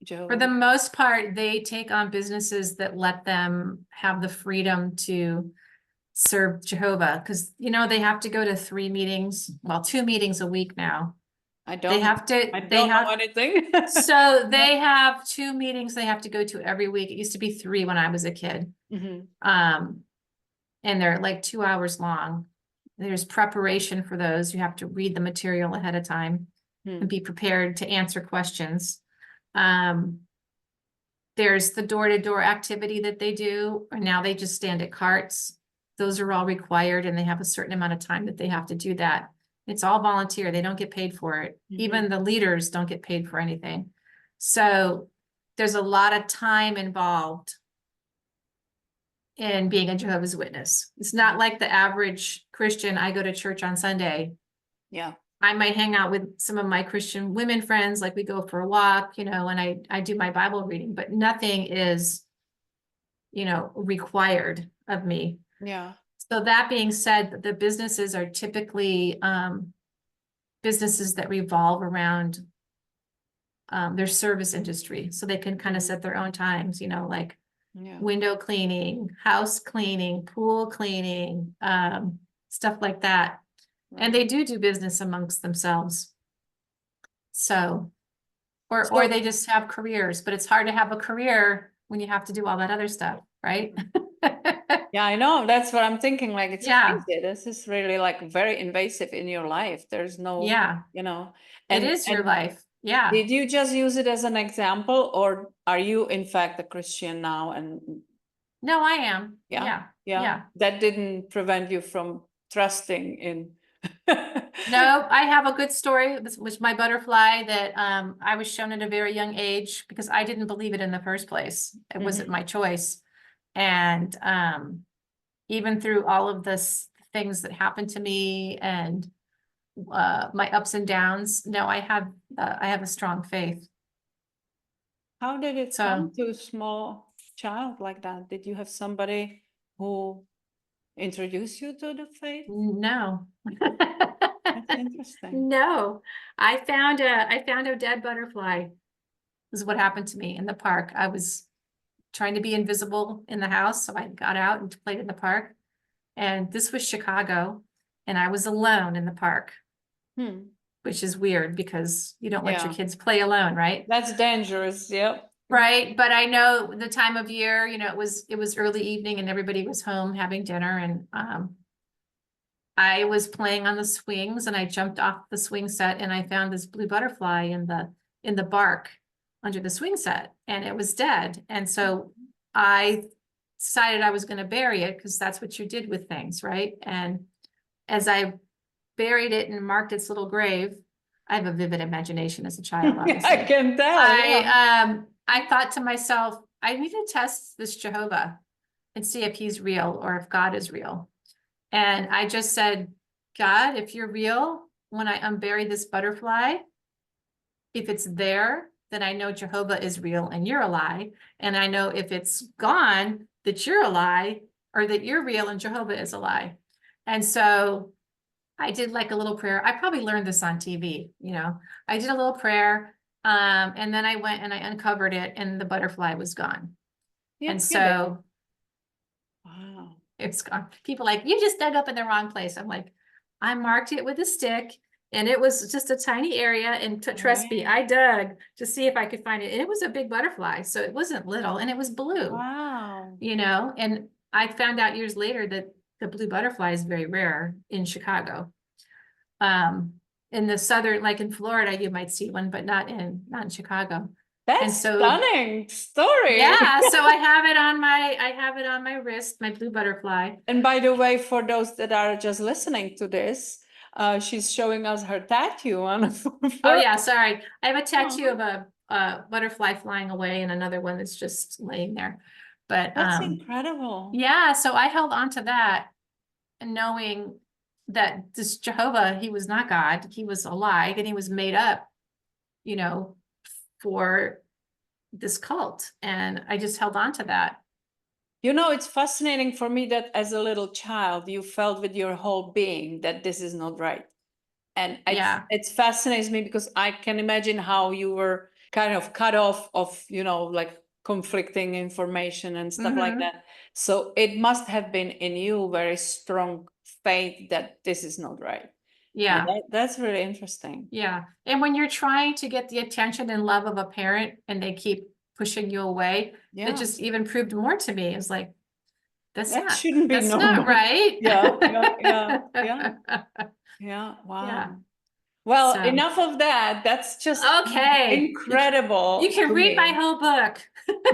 Jehovah? For the most part, they take on businesses that let them have the freedom to serve Jehovah, because they have to go to 2 meetings a week now. I don't know anything. So they have 2 meetings they have to go to every week. It used to be 3 when I was a kid. And they're like 2 hours long. There's preparation for those. You have to read the material ahead of time. and be prepared to answer questions. There's the door-to-door activity that they do, or now they just stand at carts. Those are all required, and they have a certain amount of time that they have to do that. It's all volunteer. They don't get paid for it. Even the leaders don't get paid for anything. So there's a lot of time involved in being a Jehovah's Witness. It's not like the average Christian. I go to church on Sunday. Yeah. I might hang out with some of my Christian women friends, like we go for a walk, and I do my Bible reading, but nothing is, required of me. Yeah. So that being said, the businesses are typically businesses that revolve around their service industry. So they can kind of set their own times, like window cleaning, house cleaning, pool cleaning, stuff like that. And they do business amongst themselves. So, or they just have careers, but it's hard to have a career when you have to do all that other stuff, right? Yeah, I know. That's what I'm thinking. Like, it's Yeah. crazy. This is really like very invasive in your life. There's no, Yeah, and it is your life. Yeah. did you just use it as an example, or are you in fact a Christian now? And No, I am. yeah. Yeah. That didn't prevent you from trusting in. No, I have a good story with my butterfly that I was shown at a very young age because I didn't believe it in the first place. It wasn't my choice. And even through all of this things that happened to me and my ups and downs, no, I have a strong faith. How did it come to a small child like that? Did you have somebody who introduced you to the faith? No. That's interesting. No, I found a dead butterfly. This is what happened to me in the park. I was trying to be invisible in the house, so I got out and played in the park. And this was Chicago, and I was alone in the park, which is weird because you don't let your kids play alone, right? That's dangerous. Yep. Right. But I know the time of year, it was early evening and everybody was home having dinner, and I was playing on the swings, and I jumped off the swing set and I found this blue butterfly in the bark under the swing set, and it was dead. And so I decided I was going to bury it because that's what you did with things, right? And as I buried it and marked its little grave, I have a vivid imagination as a child, obviously. I can tell. I thought to myself, I need to test this Jehovah and see if he's real or if God is real. And I just said, God, if you're real, when I unbury this butterfly, if it's there, then I know Jehovah is real and you're a lie. And I know if it's gone, that you're a lie, or that you're real and Jehovah is a lie. And so I did like a little prayer. I probably learned this on TV, I did a little prayer. And then I went and I uncovered it and the butterfly was gone. And so, wow, it's gone. People like, you just dug up in the wrong place. I'm like, I marked it with a stick and it was just a tiny area. And trust me, I dug to see if I could find it. And it was a big butterfly. So it wasn't little, and it was blue. Wow. And I found out years later that the blue butterfly is very rare in Chicago. In the southern, like in Florida, you might see one, but not in Chicago. That's stunning story. Yeah, so I have it on my wrist, my blue butterfly. And by the way, for those that are just listening to this, she's showing us her tattoo on. Oh yeah, sorry. I have a tattoo of a butterfly flying away and another one that's just laying there. But that's incredible. Yeah, so I held on to that, and knowing that this Jehovah, he was not God, he was a lie, and he was made up, for this cult. And I just held on to that. It's fascinating for me that as a little child, you felt with your whole being that this is not right. And it fascinates me because I can imagine how you were kind of cut off of, like conflicting information and stuff like that. So it must have been in you very strong faith that this is not right. Yeah. That's really interesting. Yeah. And when you're trying to get the attention and love of a parent and they keep pushing you away, it just even proved more to me. It's like, that's not right. Yeah. Wow. Yeah. Well, So, enough of that. That's just okay. incredible You can to read my me. whole book.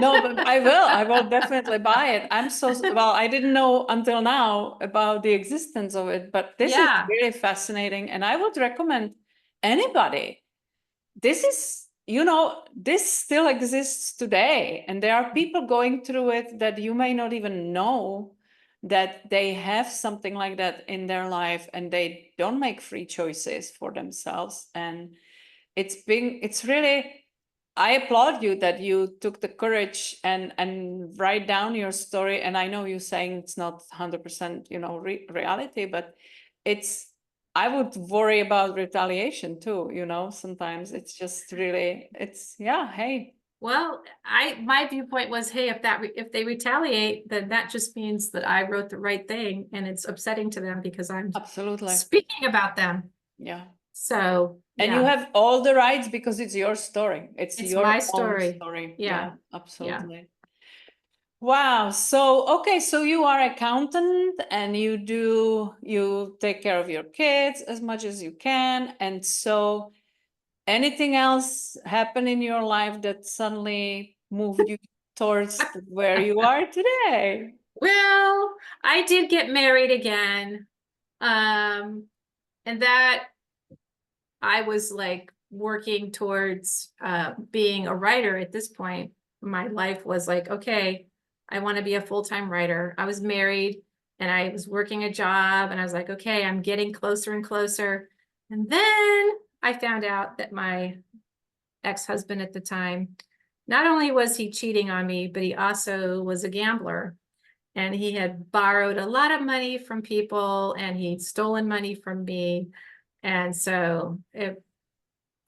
No, but I will. I will definitely buy it. I'm so well, I didn't know until now about the existence of it, but this is Yeah. really fascinating. And I would recommend anybody. This is, you know, this still exists today. And there are people going through it that you may not even know that they have something like that in their life and they don't make free choices for themselves. And it's really, I applaud you that you took the courage and write down your story. And I know you're saying it's not 100%, you know, reality, but it's, I would worry about retaliation too, you know, sometimes it's just really, it's, yeah, hey. Well, my viewpoint was, hey, if they retaliate, then that just means that I wrote the right thing and it's upsetting to them because I'm Absolutely. speaking about them. Yeah. So, And you yeah, have all the rights because it's your story. It's it's your my own story. story. Yeah. Yeah, Yeah. absolutely. Wow. So, okay, so you are accountant and you take care of your kids as much as you can. And so anything else happen in your life that suddenly moved you towards where you are today? Well, I did get married again. And that I was like working towards being a writer at this point. My life was like, okay, I want to be a full-time writer. I was married and I was working a job and I was like, okay, I'm getting closer and closer. And then I found out that my ex-husband at the time, not only was he cheating on me, but he also was a gambler. And he had borrowed a lot of money from people and he'd stolen money from me. And so it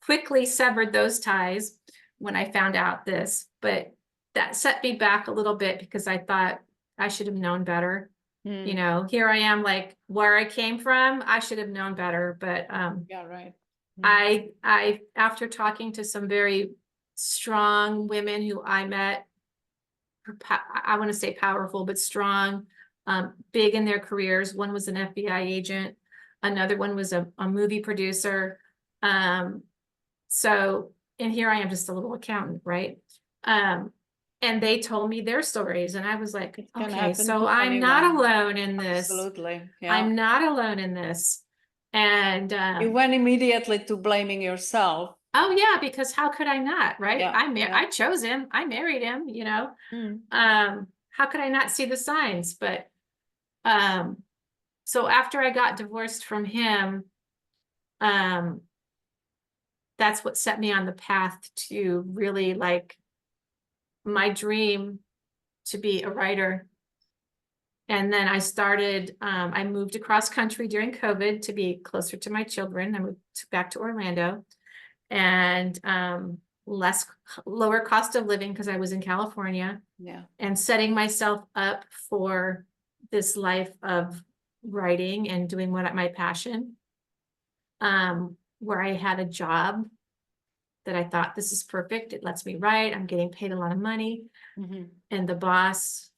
quickly severed those ties when I found out this, but that set me back a little bit because I thought I should have known better. You know, here I am, like where I came from, I should have known better. But Yeah, right. I after talking to some very strong women who I met, I want to say powerful, but strong, big in their careers. One was an FBI agent, another one was a movie producer. So, and here I am, just a little accountant, right? And they told me their stories, and I was like, It can okay, happen so to I'm not anyone. alone in this. Absolutely. Yeah. I'm not alone in this. And You went immediately to blaming yourself. oh yeah, because how could I not, right? Yeah. Yeah. I chose him, I married him, you know. Mm. How could I not see the signs? But um, so after I got divorced from him, um, that's what set me on the path to really like my dream to be a writer. And then I started, I moved across country during COVID to be closer to my children. I moved back to Orlando and lower cost of living because I was in California. Yeah. And setting myself up for this life of writing and doing what my passion, where I had a job that I thought this is perfect. It lets me write. I'm getting paid a lot of money. Mm-hmm. And the boss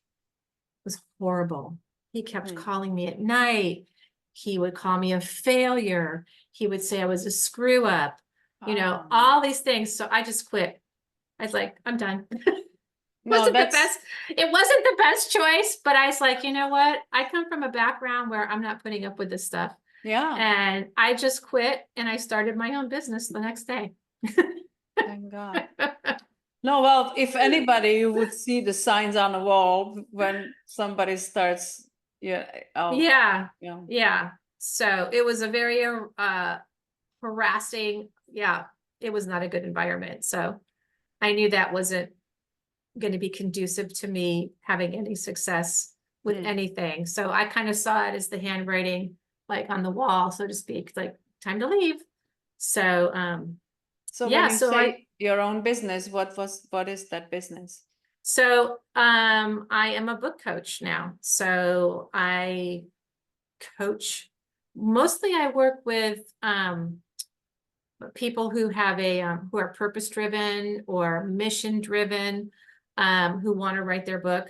was horrible. He kept calling me at night. He would call me a failure. He would say I was a screw up, you know, all these things. So I just quit. I was like, I'm done. No, It wasn't the best choice, but I was like, you know what? I come from a background where I'm not putting up with this stuff. Yeah. And I just quit and I started my own business the next day. Thank God. No, well, if anybody, you would see the signs on the wall when somebody starts, yeah. Oh, Yeah. yeah. Yeah. So it was a very harassing, yeah, it was not a good environment. So I knew that wasn't going to be conducive to me having any success with anything. So I kind of saw it as the handwriting like on the wall, so to speak, like time to leave. So So yeah, when you so say your own business, what is that business? so I am a book coach now. So I coach, mostly I work with people who have who are purpose driven or mission driven, who want to write their book.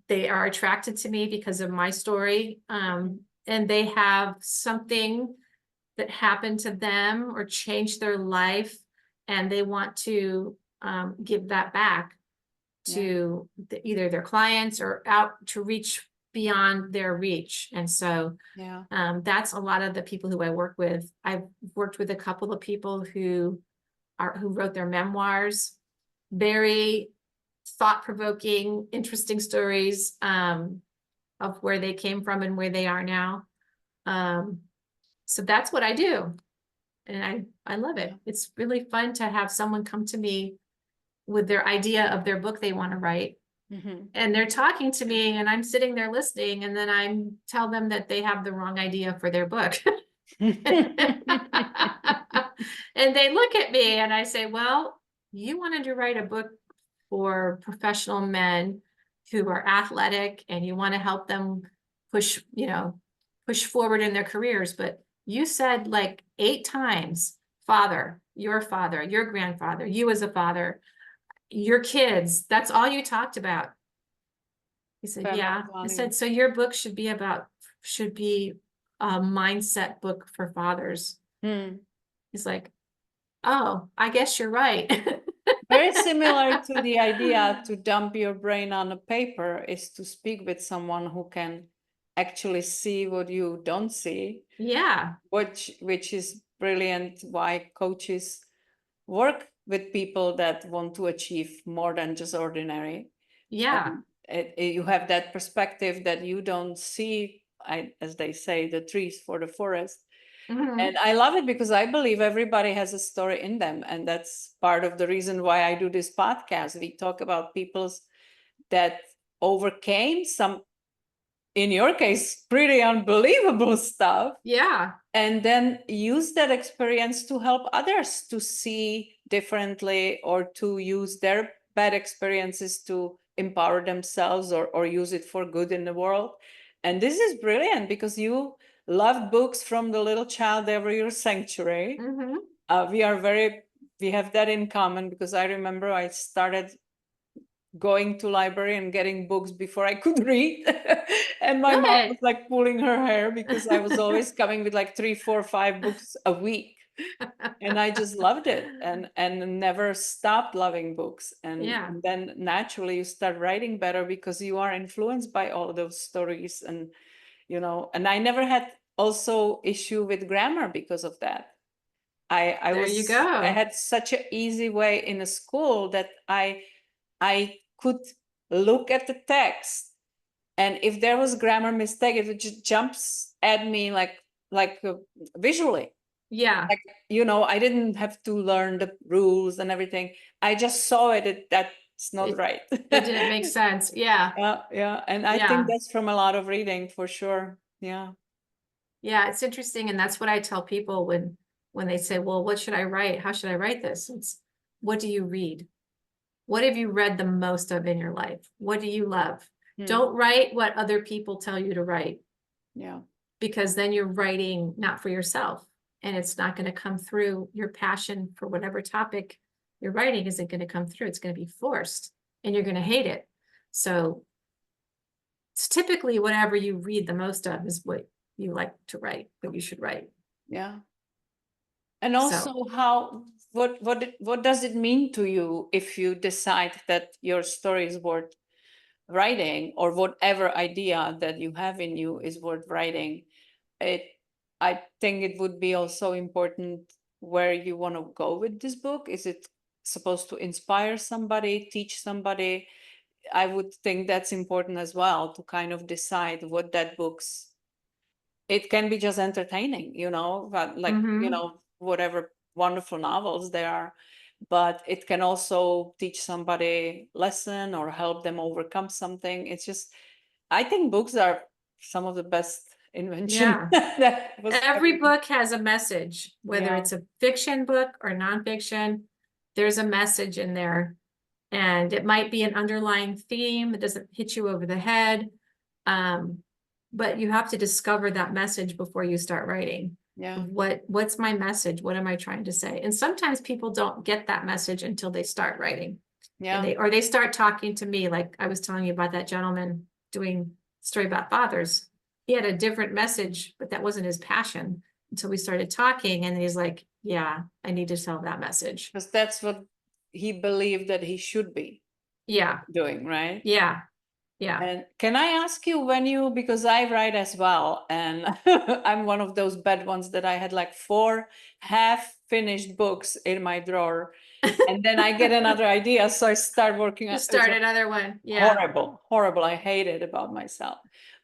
They are attracted to me because of my story, and they have something that happened to them or changed their life, and they want to give that back to either their clients or out to reach beyond their reach. And so that's a lot of the people who I work with. I've worked with a couple of people who wrote their memoirs, very thought-provoking, interesting stories of where they came from and where they are now. So that's what I do. And I love it. It's really fun to have someone come to me with their idea of their book they want to write. And they're talking to me and I'm sitting there listening, and then I tell them that they have the wrong idea for their book. And they look at me and I say, well, you wanted to write a book for professional men who are athletic and you want to help them push forward in their careers. But you said like 8 times, father, your grandfather, you as a father, your kids, that's all you talked about. He said, yeah. I said, so your book should be a mindset book for fathers. He's like, oh, I guess you're right. Very similar to the idea to dump your brain on a paper is to speak with someone who can actually see what you don't see. Yeah. Which is brilliant, why coaches work with people that want to achieve more than just ordinary. Yeah. You have that perspective that you don't see, as they say, the trees for the forest. And I love it because I believe everybody has a story in them. And that's part of the reason why I do this podcast. We talk about people that overcame some, in your case, pretty unbelievable stuff. Yeah. And then use that experience to help others to see differently, or to use their bad experiences to empower themselves, or use it for good in the world. And this is brilliant because you love books from the little child every your sanctuary. We have that in common, because I remember I started going to library and getting books before I could read. And my mom was like pulling her hair because I was always coming with like 3, 4, 5 books a week. And I just loved it, and never stopped loving books. And then naturally you start writing better because you are influenced by all those stories. And and I never had also issue with grammar because of that. I had such an easy way in a school that I could look at the text, and if there was grammar mistake, it just jumps at me like visually. Yeah. Like, I didn't have to learn the rules and everything. I just saw it. That's not right. It didn't make sense. Yeah. Yeah. And I think that's from a lot of reading for sure. Yeah. Yeah, it's interesting. And that's what I tell people when they say, well, what should I write? How should I write this? It's, what do you read? What have you read the most of in your life? What do you love? Don't write what other people tell you to write. Yeah. Because then you're writing not for yourself, and it's not going to come through. Your passion for whatever topic you're writing isn't going to come through. It's going to be forced, and you're going to hate it. So it's typically whatever you read the most of is what you like to write, what you should write. Yeah. And also, what does it mean to you if you decide that your story is worth writing, or whatever idea that you have in you is worth writing? I think it would be also important where you want to go with this book. Is it supposed to inspire somebody, teach somebody? I would think that's important as well, to kind of decide what that book's. It can be just entertaining, but like, whatever wonderful novels there are, but it can also teach somebody lesson or help them overcome something. It's just, I think books are some of the best invention. Every book has a message, whether it's a fiction book or nonfiction. There's a message in there, and it might be an underlying theme that doesn't hit you over the head. But you have to discover that message before you start writing. What's my message? What am I trying to say? And sometimes people don't get that message until they start writing. Or they start talking to me, like I was telling you about that gentleman doing a story about fathers. He had a different message, but that wasn't his passion. until we started talking, and he's like, yeah, I need to tell that message. Because that's what he believed that he should be Yeah, doing, right? yeah, yeah. And can I ask you when you, because I write as well, and I'm one of those bad ones that I had like 4 half-finished books in my drawer, and then I get another idea, so I start working on Just it. start another one. Yeah. Horrible. I hate it about myself.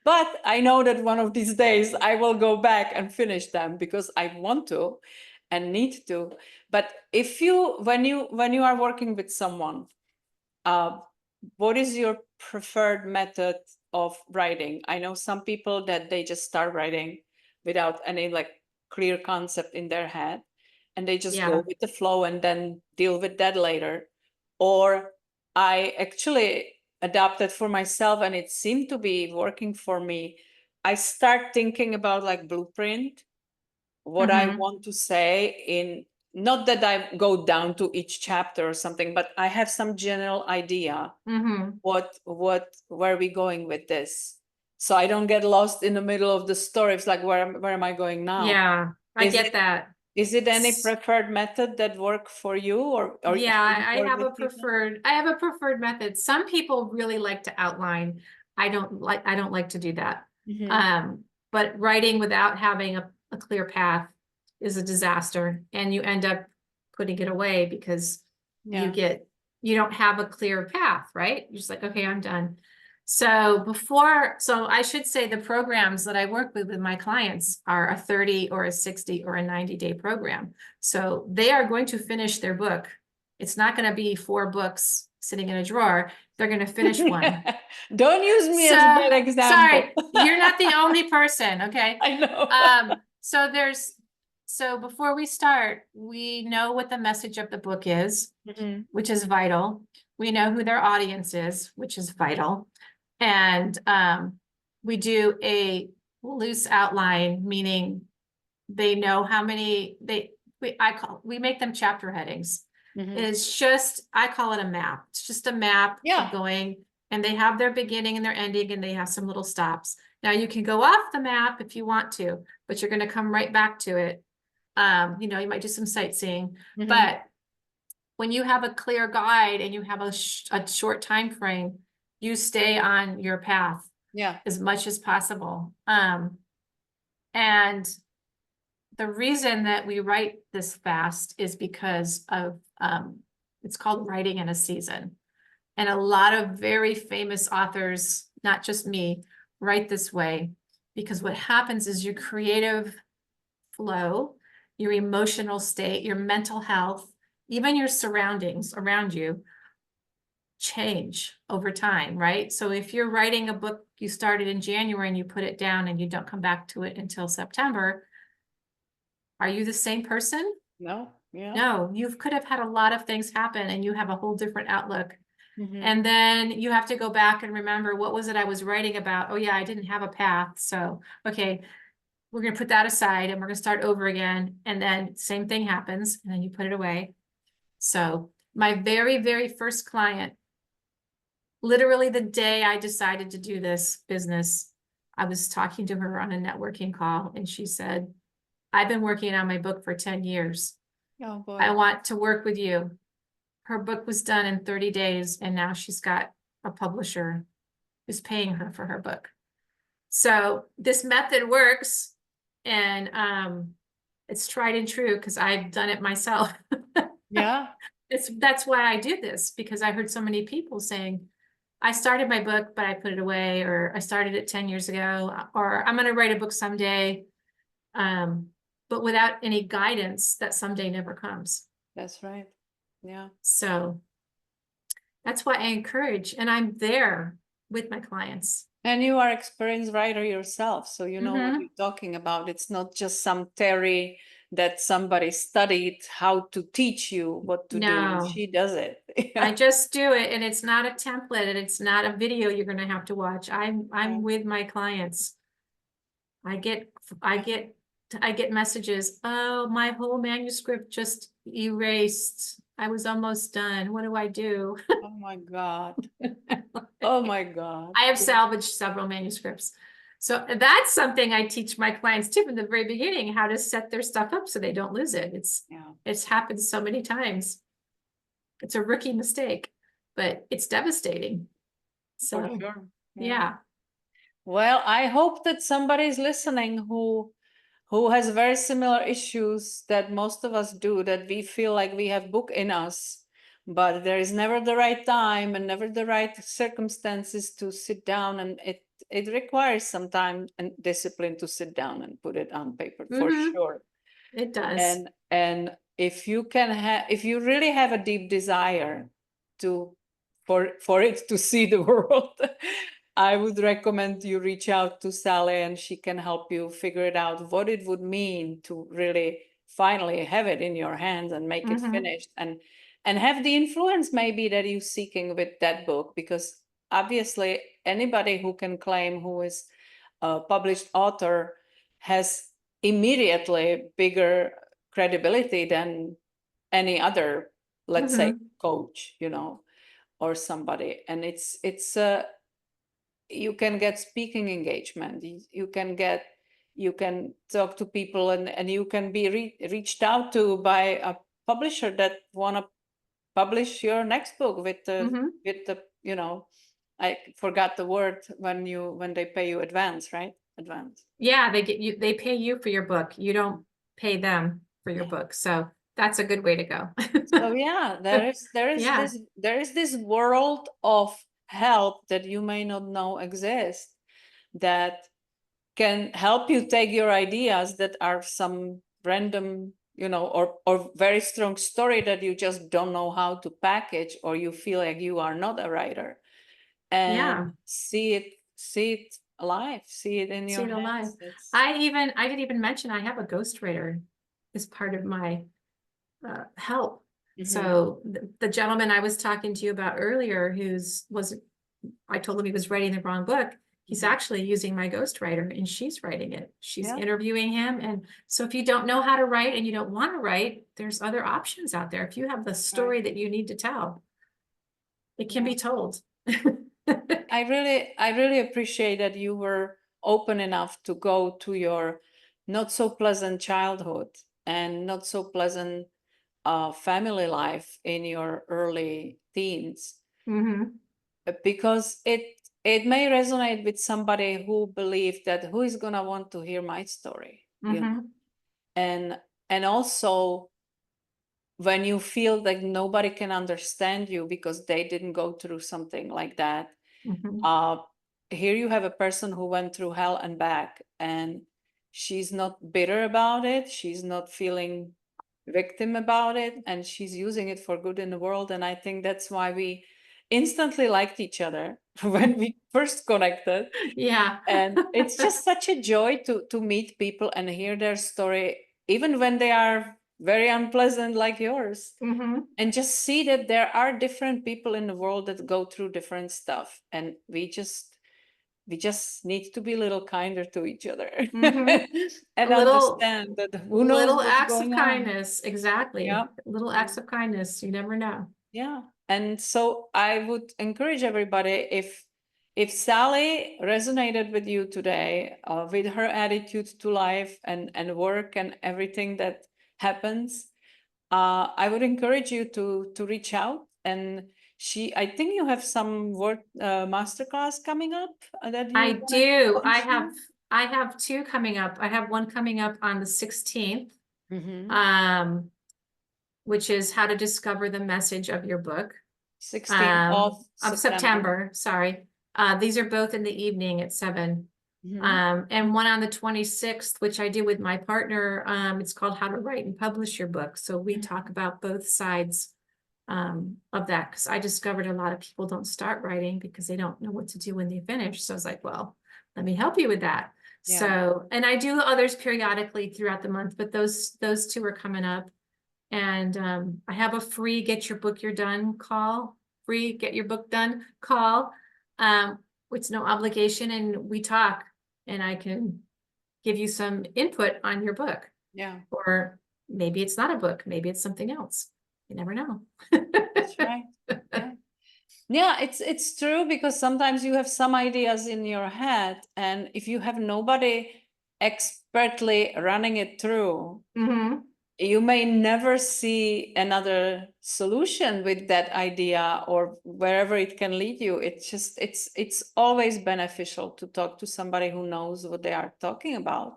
But I know that one of these days I will go back and finish them because I want to and need to. But if you, when you are working with someone, what is your preferred method of writing? I know some people that they just start writing without any like clear concept in their head, and they just Yeah. go with the flow and then deal with that later. Or I actually adapted for myself and it seemed to be working for me. I start thinking about like blueprint, what I want to say in, not that I go down to each chapter or something, but I have some general idea where are we going with this, so I don't get lost in the middle of the story. It's like, where am I going now? Yeah, I Is get it that. is it any preferred method that work for you, or Yeah, how you I work have a with people? preferred method. Some people really like to outline. I don't like to do that. But writing without having a clear path is a disaster, and you end up putting it away because Yeah. you don't have a clear path, right? You're just like, okay, I'm done. So I should say the programs that I work with my clients are a 30 or a 60 or a 90-day program. So they are going to finish their book. It's not going to be 4 books sitting in a drawer. They're going to finish one. Don't use me as a bad example. Sorry, you're not the only person, okay? I know. So before we start, we know what the message of the book is, which is vital. We know who their audience is, which is vital. And we do a loose outline, meaning they know how many we make them chapter headings. It's just, I call it a map. It's just a map of going, and they have their beginning and their ending, and they have some little stops. Now you can go off the map if you want to, but you're going to come right back to it. You know, you might do some sightseeing, but when you have a clear guide and you have a short time frame, you stay on your path as much as possible. And the reason that we write this fast is because of it's called writing in a season. And a lot of very famous authors, not just me, write this way because what happens is your creative flow, your emotional state, your mental health, even your surroundings around you change over time, right? So if you're writing a book you started in January and you put it down and you don't come back to it until September, are you the same person? No. Yeah. No, you could have had a lot of things happen and you have a whole different outlook. And then you have to go back and remember, what was it I was writing about? Oh yeah, I didn't have a path. So, okay, we're going to put that aside and we're going to start over again. And then same thing happens and then you put it away. So my very, very first client, literally the day I decided to do this business, I was talking to her on a networking call and she said, I've been working on my book for 10 years. Oh boy. I want to work with you. Her book was done in 30 days and now she's got a publisher who's paying her for her book. So this method works, and it's tried and true because I've done it myself. Yeah. That's why I do this, because I heard so many people saying, I started my book, but I put it away, or I started it 10 years ago, or I'm going to write a book someday. But without any guidance, that someday never comes. That's right. Yeah. So that's why I encourage, and I'm there with my clients. And you are experienced writer yourself, so you know what you're talking about. It's not just some theory that somebody studied how to teach you what to do. She does it. I just do it, and it's not a template, and it's not a video you're going to have to watch. I'm with my clients. I get messages. Oh, my whole manuscript just erased. I was almost done. What do I do? Oh my God. Oh my God. I have salvaged several manuscripts. So that's something I teach my clients too from the very beginning, how to set their stuff up so they don't lose it. It's happened so many times. It's a rookie mistake, but it's devastating. So, For sure. yeah. Well, I hope that somebody's listening who has very similar issues that most of us do, that we feel like we have book in us, but there is never the right time and never the right circumstances to sit down, and it requires some time and discipline to sit down and put it on paper, for sure. It does. And if you can have, if you really have a deep desire to for it to see the world, I would recommend you reach out to Sally, and she can help you figure it out, what it would mean to really finally have it in your hands and make it finished, and have the influence maybe that you're seeking with that book. Because obviously anybody who can claim who is a published author has immediately bigger credibility than any other, let's say, coach, you know, or somebody. And it's you can get speaking engagement, you can talk to people, and you can be reached out to by a publisher that want to publish your next book with the you know, I forgot the word, when they pay you advance, right? Advance. Yeah, they pay you for your book. You don't pay them for your book. So that's a good way to go. So yeah, there is this world of help that you may not know exists, that can help you take your ideas that are some random, you know, or very strong story that you just don't know how to package, or you feel like you are not a writer, and see it alive, see it in See your it alive. hands. I didn't even mention I have a ghostwriter as part of my help. So the gentleman I was talking to you about earlier, I told him he was writing the wrong book. He's actually using my ghostwriter, and she's writing it. She's interviewing him. And so if you don't know how to write and you don't want to write, there's other options out there. If you have the story that you need to tell, it can be told. I really appreciate that you were open enough to go to your not so pleasant childhood and not so pleasant family life in your early teens, because it may resonate with somebody who believes that who is gonna want to hear my story, you know? And also, when you feel that nobody can understand you because they didn't go through something like that, here you have a person who went through hell and back, and she's not bitter about it, she's not feeling victim about it, and she's using it for good in the world. And I think that's why we instantly liked each other when we first connected. And it's just such a joy to meet people and hear their story, even when they are very unpleasant like yours, and just see that there are different people in the world that go through different stuff, and we just need to be a little kinder to each other, and understand that who knows little what's acts of going on. kindness. Exactly. Little acts of kindness. You never know. Yeah. And so I would encourage everybody, if Sally resonated with you today, with her attitude to life and work and everything that happens, I would encourage you to reach out. And I think you have some word masterclass coming up that you I wanna do. mention? I have two coming up. I have one coming up on the 16th, which is how to discover the message of your book. 16th of September. Sorry. These are both in the evening at 7. And one on the 26th, which I do with my partner. It's called How to Write and Publish Your Book. So we talk about both sides of that, because I discovered a lot of people don't start writing because they don't know what to do when they finish. So I was like, well, let me help you with that. So, and I do others periodically throughout the month, but those two are coming up. And I have a free Get Your Book You're Done call, free Get Your Book Done call. It's no obligation, and we talk, and I can give you some input on your book. Or maybe it's not a book, maybe it's something else. You never know. That's right. Yeah. Yeah, it's true, because sometimes you have some ideas in your head, and if you have nobody expertly running it through, you may never see another solution with that idea or wherever it can lead you. It's always beneficial to talk to somebody who knows what they are talking about,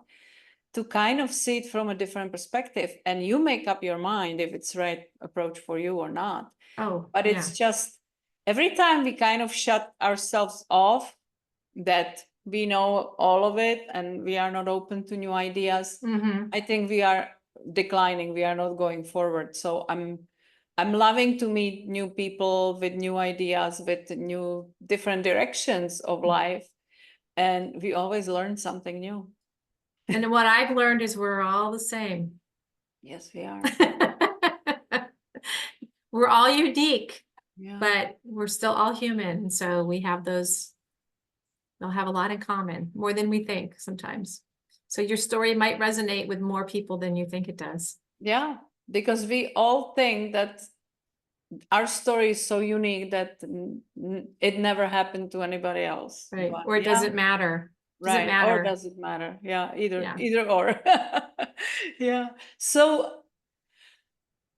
to kind of see it from a different perspective, and you make up your mind if it's right approach for you or not. Oh, But yeah. it's just every time we kind of shut ourselves off, that we know all of it and we are not open to new ideas, I think we are declining, we are not going forward. So I'm loving to meet new people with new ideas, with new different directions of life, and we always learn something new. And what I've learned is we're all the same. Yes, we are. We're all unique, Yeah. but we're still all human. And so we have they'll have a lot in common, more than we think sometimes. So your story might resonate with more people than you think it does. Yeah, because we all think that our story is so unique that it never happened to anybody else. Right. But Or it doesn't matter. Does it right. Or matter? does it matter? Yeah, either Yeah. or. Yeah. So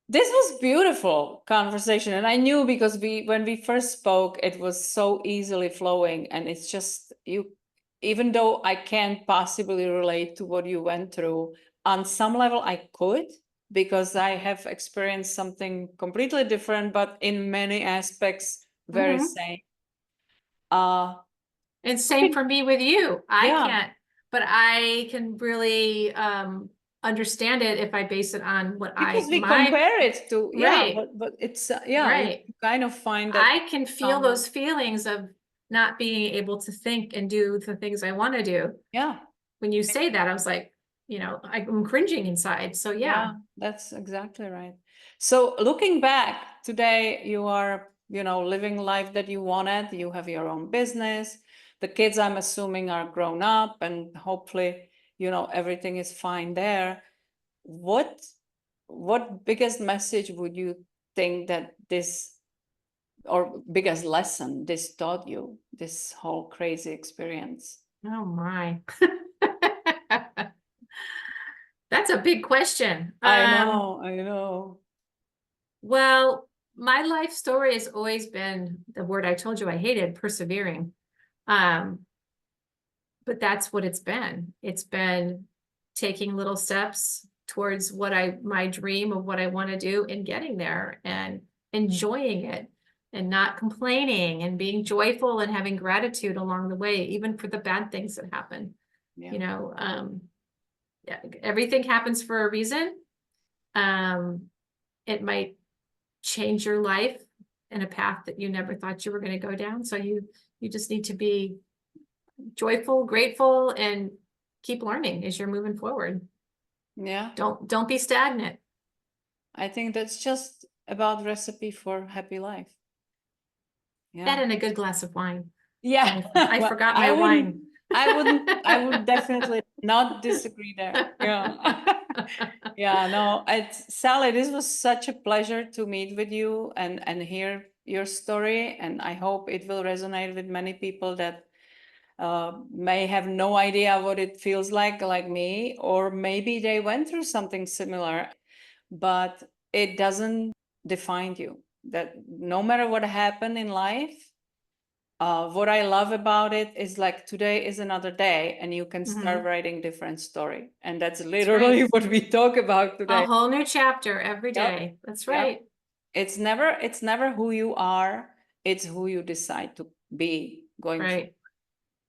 this was beautiful conversation, and I knew, because when we first spoke, it was so easily flowing, and it's just you. Even though I can't possibly relate to what you went through, on some level I could, because I have experienced something completely different, but in many aspects very same. And same for me with you. I Yeah, can't, but I can really understand it if I base it on what because we compare it to, yeah, right, but it's yeah, right. you kind of find that I can feel those feelings of not being able to think and do the things I want to do. yeah. When you say that, I was like, I'm cringing inside. So yeah. That's exactly right. So looking back today, you are, living life that you wanted. You have your own business. The kids, I'm assuming, are grown up, and hopefully, everything is fine there. What biggest message would you think that this, or biggest lesson this taught you, this whole crazy experience? Oh my. That's a big question. I know. Well, my life story has always been the word I told you I hated, persevering. But that's what it's been. It's been taking little steps towards my dream of what I want to do, and getting there and enjoying it and not complaining and being joyful and having gratitude along the way, even for the bad things that happen. Yeah. Yeah, everything happens for a reason. It might change your life in a path that you never thought you were going to go down. So you just need to be joyful, grateful, and keep learning as you're moving forward. Yeah. Don't be stagnant. I think that's just about recipe for happy life. Yeah. That and a good glass of wine. Yeah. I Well, forgot my wine. I would definitely not disagree there. Yeah. Yeah, no, Sally, this was such a pleasure to meet with you and hear your story. And I hope it will resonate with many people that may have no idea what it feels like me, or maybe they went through something similar, but it doesn't define you. That no matter what happened in life, what I love about it is, like, today is another day, and you can start writing different story. And that's literally what we talk about today. A whole new chapter every day. That's right. It's never who you are, it's who you decide to be going forward.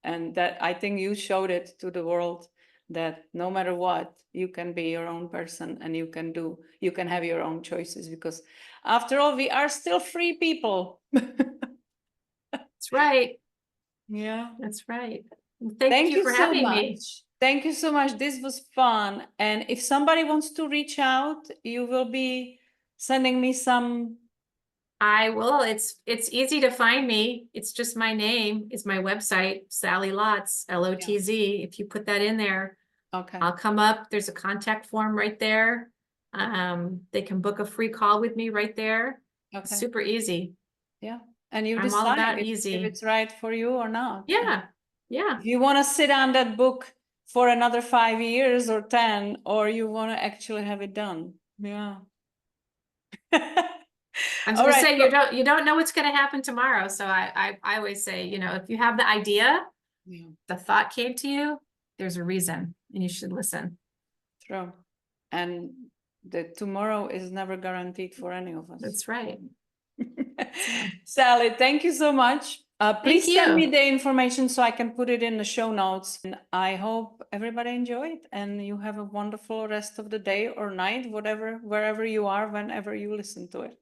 And that, I think you showed it to the world, that no matter what, you can be your own person, and you can have your own choices, because after all, we are still free people. That's right. Yeah. That's right. Thank you for so having much. me. Thank you so much. This was fun. And if somebody wants to reach out, you will be sending me some. I will. It's easy to find me. It's just my name. It's my website, Sally Lotz, Lotz. If you put that in there, Okay. I'll come up. There's a contact form right there. They can book a free call with me right there. Okay. Super easy. Yeah. and you I'm all decide about if easy. it's right for you or not. Yeah. Yeah. If you want to sit on that book for another 5 years or 10, or you want to actually have it done. Yeah. I was All gonna right. say you don't know what's gonna happen tomorrow. So I always say, you know, if you have the idea, Yeah, the thought came to you, there's a reason and you should listen. true. And the tomorrow is never guaranteed for any of us. That's right. So, Sally, thank you so much. Please thank send me you. the information so I can put it in the show notes. And I hope everybody enjoyed and you have a wonderful rest of the day or night, whatever, wherever you are, whenever you listen to it.